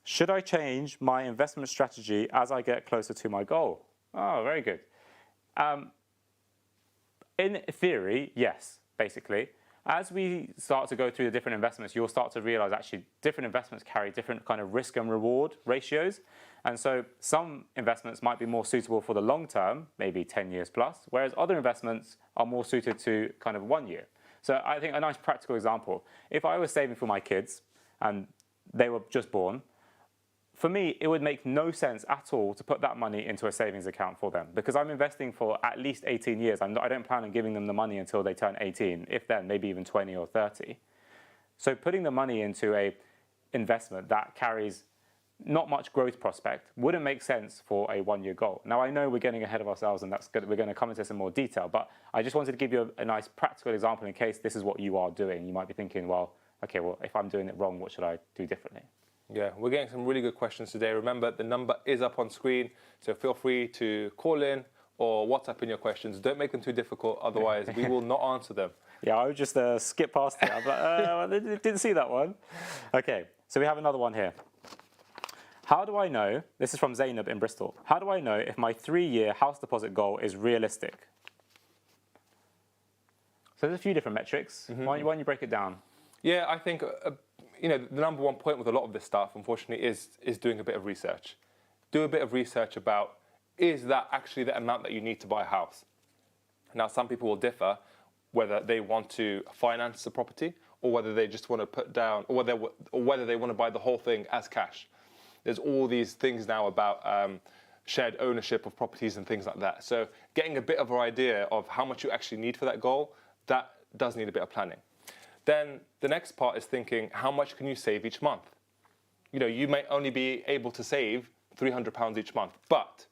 Should I change my investment strategy as I get closer to my goal? Oh, very good. In theory, yes, basically. As we start to go through the different investments, you'll start to realize actually different investments carry different kind of risk and reward ratios. And so some investments might be more suitable for the long term, maybe 10 years plus, whereas other investments are more suited to kind of 1 year. So I think a nice practical example, if I was saving for my kids and they were just born, for me, it would make no sense at all to put that money into a savings account for them because I'm investing for at least 18 years. I don't plan on giving them the money until they turn 18, if then, maybe even 20 or 30. So putting the money into a investment that carries not much growth prospect wouldn't make sense for a 1 year goal. Now, I know we're getting ahead of ourselves and that's good. We're going to come into this in more detail, but I just wanted to give you a nice practical example in case this is what you are doing. You might be thinking, well, okay, well, if I'm doing it wrong, what should I do differently? Yeah, we're getting some really good questions today. Remember, the number is up on screen, so feel free to call in or WhatsApp in your questions. Don't make them too difficult, otherwise we will not answer them. Yeah, I would just skip past it. I'm like, didn't see that one. Okay, so we have another one here. How do I know, this is from Zainab in Bristol, how do I know if my 3-year house deposit goal is realistic? So there's a few different metrics. Why don't you break it down? Yeah, I think the number one point with a lot of this stuff, unfortunately, is doing a bit of research. Do a bit of research about, is that actually the amount that you need to buy a house? Now, some people will differ whether they want to finance the property or whether they just want to put down, or whether they want to buy the whole thing as cash. There's all these things now about shared ownership of properties and things like that. So getting a bit of an idea of how much you actually need for that goal, that does need a bit of planning. Then the next part is thinking, how much can you save each month? You may only be able to save £300 each month, but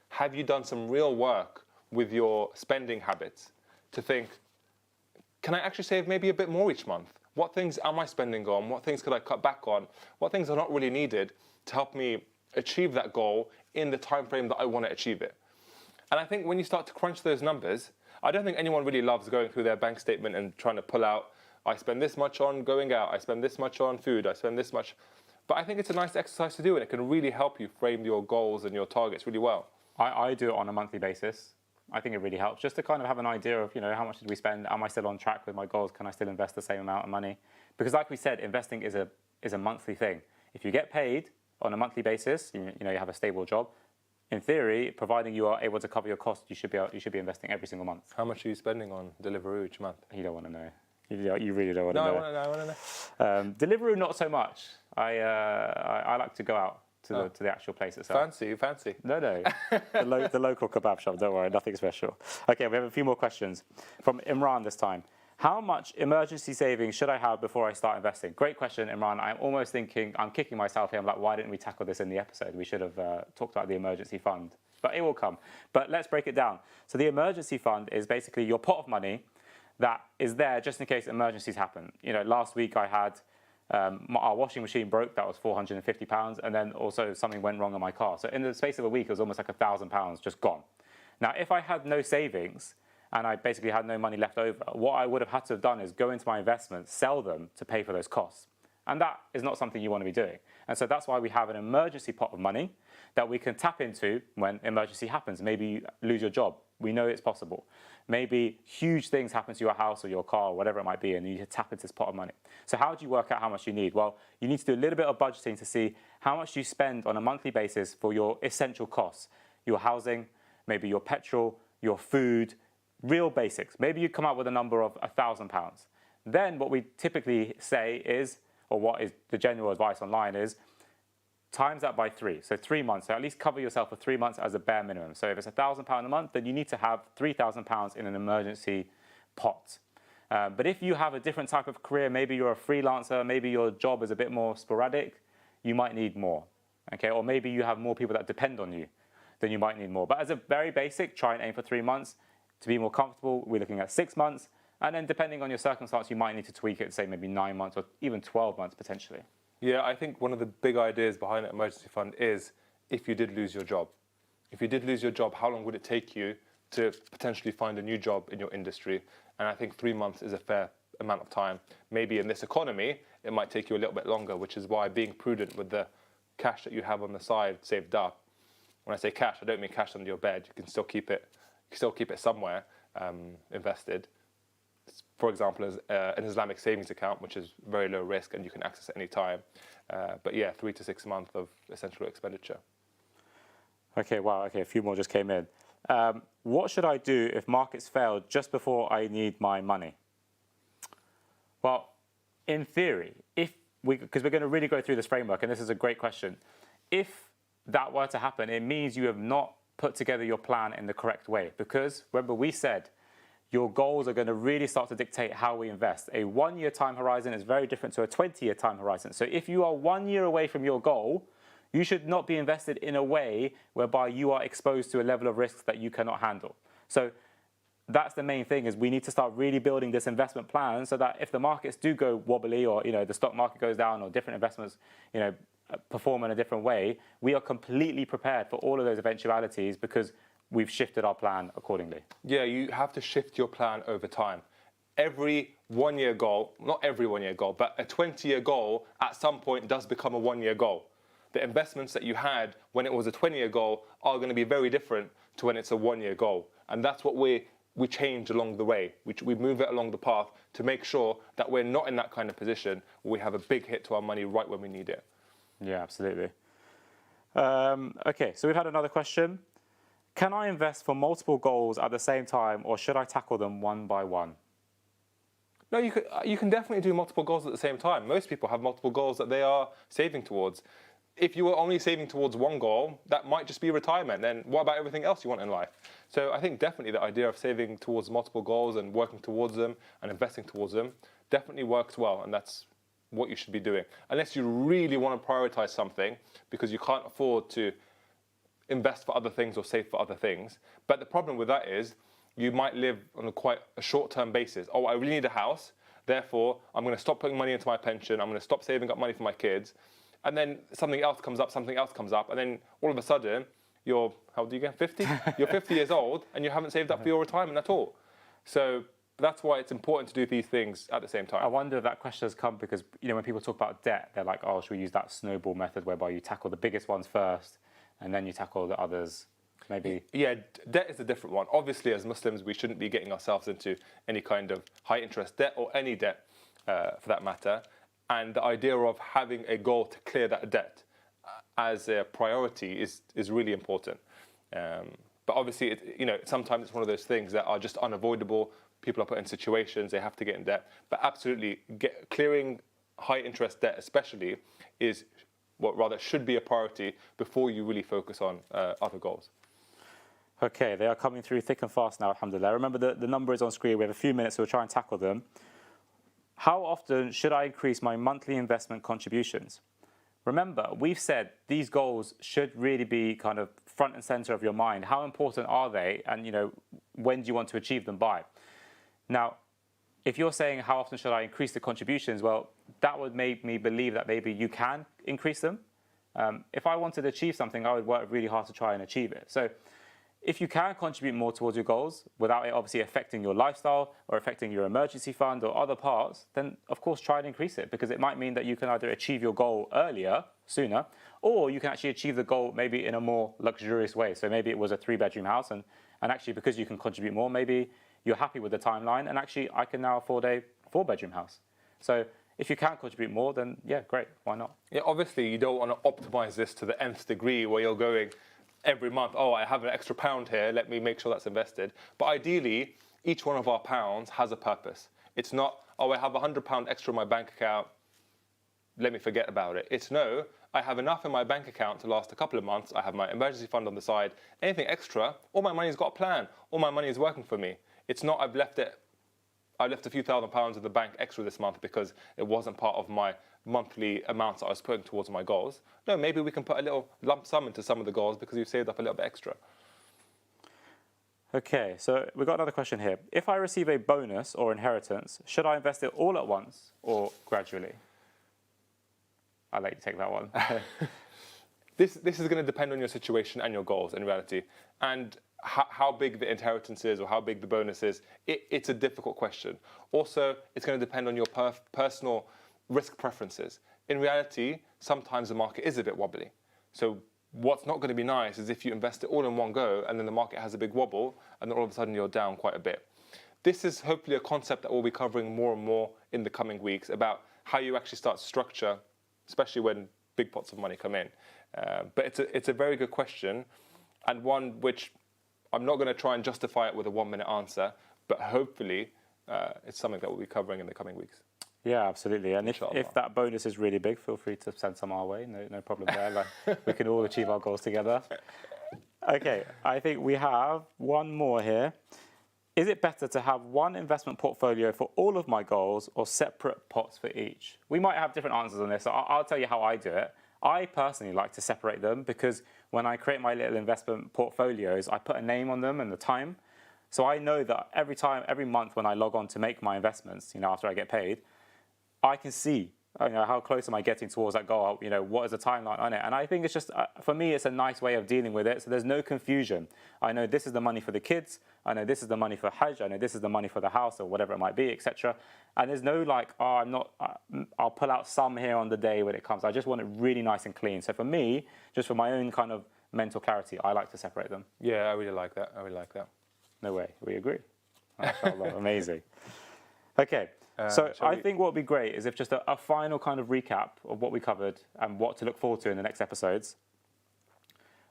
have you done some real work with your spending habits to think, can I actually save maybe a bit more each month? What things am I spending on? What things could I cut back on? What things are not really needed to help me achieve that goal in the time frame that I want to achieve it? And I think when you start to crunch those numbers, I don't think anyone really loves going through their bank statement and trying to pull out, I spend this much on going out, I spend this much on food, I spend this much. But I think it's a nice exercise to do, and it can really help you frame your goals and your targets really well. I do it on a monthly basis. I think it really helps just to kind of have an idea of, how much did we spend? Am I still on track with my goals? Can I still invest the same amount of money? Because like we said, investing is a monthly thing. If you get paid on a monthly basis, you have a stable job, in theory, providing you are able to cover your costs, you should be investing every single month. How much are you spending on Deliveroo each month? You don't want to know. You really don't want to know. No, I want to know. Deliveroo, not so much. I like to go out to the actual place itself. Fancy. No. the local kebab shop, don't worry, nothing special. Okay, we have a few more questions. From Imran this time. How much emergency savings should I have before I start investing? Great question, Imran. I'm almost thinking, I'm kicking myself here. I'm like, why didn't we tackle this in the episode? We should have talked about the emergency fund. But it will come. But let's break it down. So the emergency fund is basically your pot of money that is there just in case emergencies happen. Last week I had our washing machine broke, that was £450, and then also something went wrong on my car. So in the space of a week, it was almost like £1,000 just gone. Now, if I had no savings and I basically had no money left over, what I would have had to have done is go into my investments, sell them to pay for those costs. And that is not something you want to be doing. And so that's why we have an emergency pot of money that we can tap into when emergency happens. Maybe you lose your job. We know it's possible. Maybe huge things happen to your house or your car or whatever it might be, and you tap into this pot of money. So how do you work out how much you need? Well, you need to do a little bit of budgeting to see how much you spend on a monthly basis for your essential costs. Your housing, maybe your petrol, your food, real basics. Maybe you come up with a number of £1,000. Then what we typically say is, or what is the general advice online is, times that by 3, so 3 months. So at least cover yourself for 3 months as a bare minimum. So if it's £1,000 a month, then you need to have £3,000 in an emergency pot. But if you have a different type of career, maybe you're a freelancer, maybe your job is a bit more sporadic, you might need more. Okay, or maybe you have more people that depend on you, then you might need more. But as a very basic, try and aim for 3 months. To be more comfortable, we're looking at 6 months. And then depending on your circumstance, you might need to tweak it, say maybe 9 months or even 12 months potentially. Yeah, I think one of the big ideas behind an emergency fund is if you did lose your job. If you did lose your job, how long would it take you to potentially find a new job in your industry? And I think 3 months is a fair amount of time. Maybe in this economy, it might take you a little bit longer, which is why being prudent with the cash that you have on the side saved up. When I say cash, I don't mean cash under your bed. You can still keep it. You can still keep it somewhere invested. For example, as an Islamic savings account, which is very low risk and you can access at any time. But yeah, 3 to 6 months of essential expenditure. Okay, wow. Okay, a few more just came in. What should I do if markets fail just before I need my money? Well, in theory, because we're going to really go through this framework, and this is a great question. If that were to happen, it means you have not put together your plan in the correct way. Because remember, we said your goals are going to really start to dictate how we invest. A 1-year time horizon is very different to a 20-year time horizon. So if you are 1 year away from your goal, you should not be invested in a way whereby you are exposed to a level of risks that you cannot handle. So that's the main thing, is we need to start really building this investment plan so that if the markets do go wobbly, or the stock market goes down, or different investments perform in a different way, we are completely prepared for all of those eventualities because we've shifted our plan accordingly. Yeah, you have to shift your plan over time. Every 1 year goal, not every 1 year goal, but a 20-year goal at some point does become a 1 year goal. The investments that you had when it was a 20-year goal are going to be very different to when it's a 1 year goal. And that's what we change along the way. We move it along the path to make sure that we're not in that kind of position where we have a big hit to our money right when we need it. Yeah, absolutely. Okay, so we've had another question. Can I invest for multiple goals at the same time, or should I tackle them one by one? No, you can definitely do multiple goals at the same time. Most people have multiple goals that they are saving towards. If you were only saving towards one goal, that might just be retirement. Then what about everything else you want in life? So I think definitely the idea of saving towards multiple goals and working towards them and investing towards them definitely works well, and that's what you should be doing. Unless you really want to prioritize something because you can't afford to invest for other things or save for other things. But the problem with that is you might live on quite a short-term basis. Oh, I really need a house, therefore I'm going to stop putting money into my pension, I'm going to stop saving up money for my kids. And then something else comes up, and then all of a sudden, you're, how old do you get, 50? You're 50 years old, and you haven't saved up for your retirement at all. So that's why it's important to do these things at the same time. I wonder if that question has come because, when people talk about debt, they're like, oh, should we use that snowball method whereby you tackle the biggest ones first, and then you tackle the others, maybe? Yeah, debt is a different one. Obviously, as Muslims, we shouldn't be getting ourselves into any kind of high-interest debt, or any debt for that matter. And the idea of having a goal to clear that debt as a priority is really important. But obviously, sometimes it's one of those things that are just unavoidable. People are put in situations, they have to get in debt. But absolutely, clearing high-interest debt especially is what rather should be a priority before you really focus on other goals. Okay, they are coming through thick and fast now, alhamdulillah. Remember, the number is on screen. We have a few minutes, so we'll try and tackle them. How often should I increase my monthly investment contributions? Remember, we've said these goals should really be kind of front and center of your mind. How important are they? And, when do you want to achieve them by? Now, if you're saying how often should I increase the contributions, well, that would make me believe that maybe you can increase them. If I wanted to achieve something, I would work really hard to try and achieve it. So if you can contribute more towards your goals without it obviously affecting your lifestyle or affecting your emergency fund or other parts, then of course try and increase it, because it might mean that you can either achieve your goal sooner, or you can actually achieve the goal maybe in a more luxurious way. So maybe it was a 3-bedroom house, and actually because you can contribute more, maybe you're happy with the timeline, and actually I can now afford a 4-bedroom house. So if you can contribute more, then yeah, great, why not? Yeah, obviously you don't want to optimize this to the nth degree where you're going every month, oh, I have an extra £1 here, let me make sure that's invested. But ideally, each one of our pounds has a purpose. It's not, oh, I have £100 extra in my bank account, let me forget about it. It's no, I have enough in my bank account to last a couple of months, I have my emergency fund on the side, anything extra, all my money's got a plan, all my money is working for me. It's not I left a few £1,000s in the bank extra this month because it wasn't part of my monthly amounts that I was putting towards my goals. No, maybe we can put a little lump sum into some of the goals because you've saved up a little bit extra. Okay, so we've got another question here. If I receive a bonus or inheritance, should I invest it all at once or gradually? I'll let you take that one. This is going to depend on your situation and your goals in reality. And how big the inheritance is or how big the bonus is, it's a difficult question. Also, it's going to depend on your personal risk preferences. in reality, sometimes the market is a bit wobbly. So what's not going to be nice is if you invest it all in one go and then the market has a big wobble and then all of a sudden you're down quite a bit. This is hopefully a concept that we'll be covering more and more in the coming weeks about how you actually start to structure, especially when big pots of money come in. But it's a very good question, and one which I'm not going to try and justify it with a 1-minute answer, but hopefully it's something that we'll be covering in the coming weeks. Yeah, absolutely. And if that bonus is really big, feel free to send some our way. No problem there. Like, we can all achieve our goals together. Okay, I think we have one more here. Is it better to have one investment portfolio for all of my goals or separate pots for each? We might have different answers on this. So I'll tell you how I do it. I personally like to separate them because when I create my little investment portfolios, I put a name on them and the time. So I know that every month when I log on to make my investments, after I get paid, I can see how close am I getting towards that goal, what is the timeline on it. And I think it's just, for me, it's a nice way of dealing with it. So there's no confusion. I know this is the money for the kids. I know this is the money for Hajj. I know this is the money for the house or whatever it might be, etc. And there's no I'll pull out some here on the day when it comes. I just want it really nice and clean. So for me, just for my own kind of mental clarity, I like to separate them. Yeah, I really like that. No way. We agree. MashaAllah, amazing. Okay. So I think what would be great is if just a final kind of recap of what we covered and what to look forward to in the next episodes.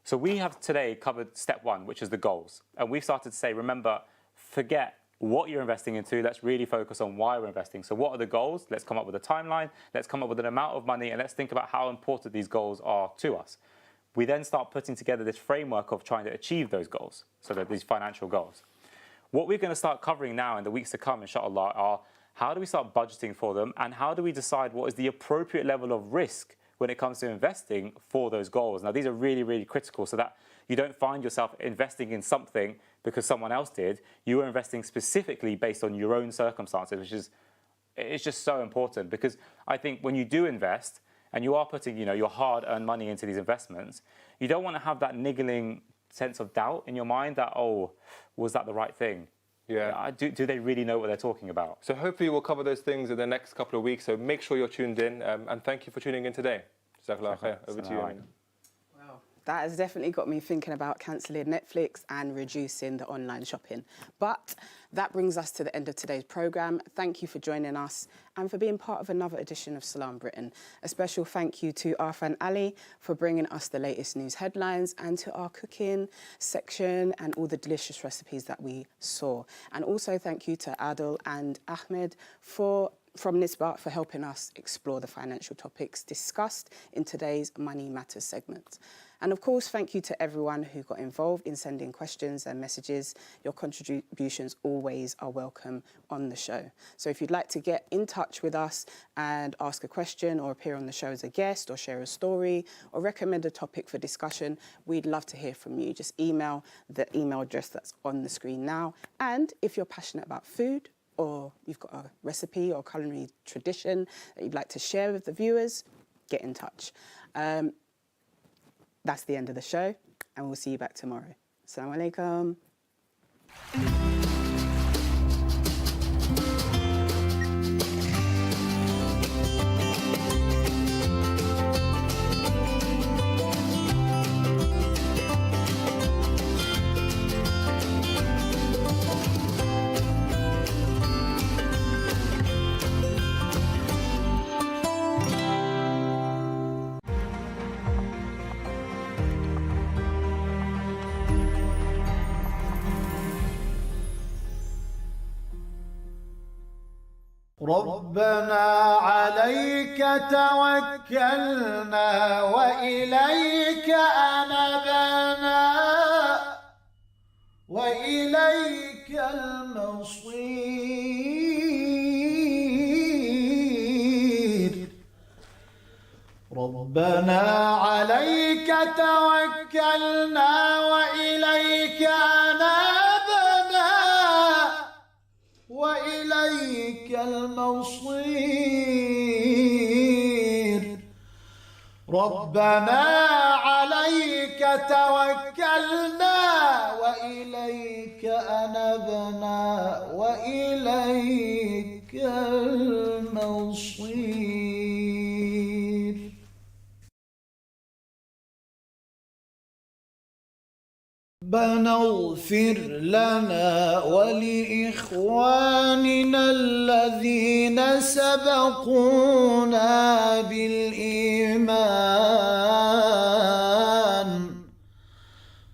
So we have today covered step 1, which is the goals. And we've started to say, remember, forget what you're investing into. Let's really focus on why we're investing. So what are the goals? Let's come up with a timeline. Let's come up with an amount of money. And let's think about how important these goals are to us. We then start putting together this framework of trying to achieve those goals. So that these financial goals. What we're going to start covering now in the weeks to come, inshallah, are how do we start budgeting for them, and how do we decide what is the appropriate level of risk when it comes to investing for those goals? Now, these are really, really critical so that you don't find yourself investing in something because someone else did. You are investing specifically based on your own circumstances, which is it's just so important, because I think when you do invest and you are putting your hard-earned money into these investments, you don't want to have that niggling sense of doubt in your mind that, oh, was that the right thing? Yeah. Do they really know what they're talking about? So hopefully we'll cover those things in the next couple of weeks. So make sure you're tuned in, and thank you for tuning in today. Jazakallah khair. Over to you, Amina. Wow, that has definitely got me thinking about cancelling Netflix and reducing the online shopping. But that brings us to the end of today's programme. Thank you for joining us and for being part of another edition of Salaam Britain. A special thank you to Arfan Ali for bringing us the latest news headlines, and to our cooking section and all the delicious recipes that we saw. And also thank you to Adil and Ahmed from Nisbat for helping us explore the financial topics discussed in today's Money Matters segment. And of course, thank you to everyone who got involved in sending questions and messages. Your contributions always are welcome on the show. So if you'd like to get in touch with us and ask a question or appear on the show as a guest or share a story or recommend a topic for discussion, we'd love to hear from you. Just email the email address that's on the screen now. And if you're passionate about food, or you've got a recipe or culinary tradition that you'd like to share with the viewers, get in touch. That's the end of the show, and we'll see you back tomorrow. Assalamu alaikum. ربنا عليك توكلنا وإليك أنبنا وإليك المصير ربنا عليك توكلنا وإليك أنبنا وإليك المصير ربنا عليك توكلنا وإليك أنبنا وإليك المصير ربنا اغفر لنا ولإخواننا الذين سبقونا بالإيمان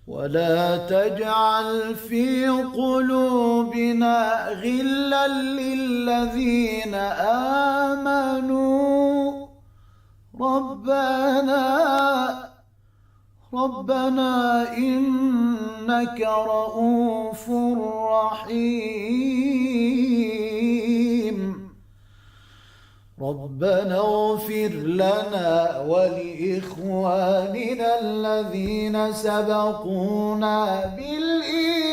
ولا تجعل في قلوبنا غلا للذين آمنوا ربنا إنك رؤوف رحيم ربنا اغفر لنا ولإخواننا الذين سبقونا بالإيمان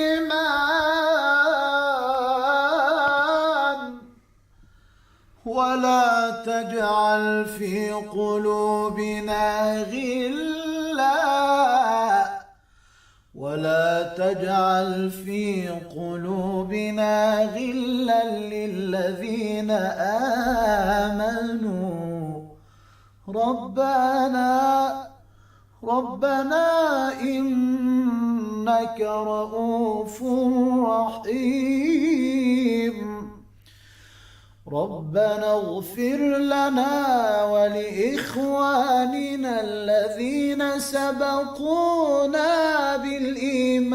ولا تجعل في قلوبنا غلا للذين آمنوا ربنا إنك رؤوف رحيم ربنا اغفر لنا ولإخواننا الذين سبقونا بالإيمان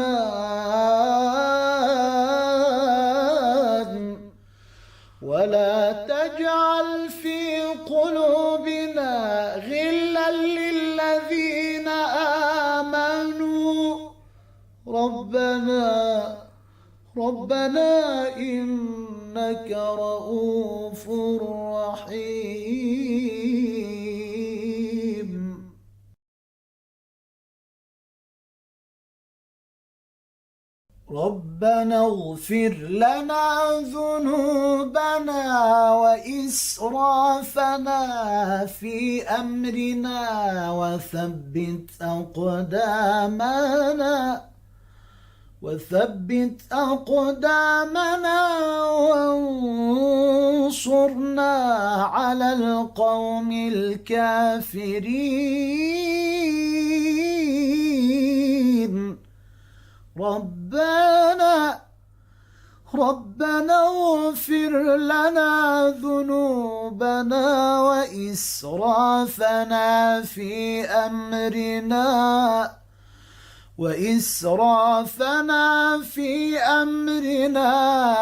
ولا تجعل في قلوبنا غلا للذين آمنوا ربنا إنك رؤوف رحيم ربنا اغفر لنا ذنوبنا وإسرافنا في أمرنا وثبت أقدامنا وانصرنا على القوم الكافرين ربنا اغفر لنا ذنوبنا وإسرافنا في أمرنا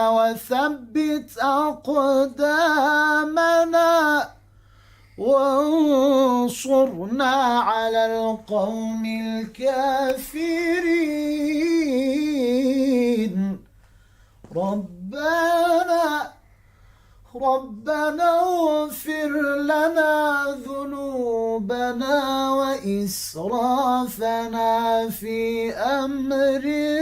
وثبت أقدامنا وانصرنا على القوم الكافرين ربنا اغفر لنا ذنوبنا وإسرافنا في أمرنا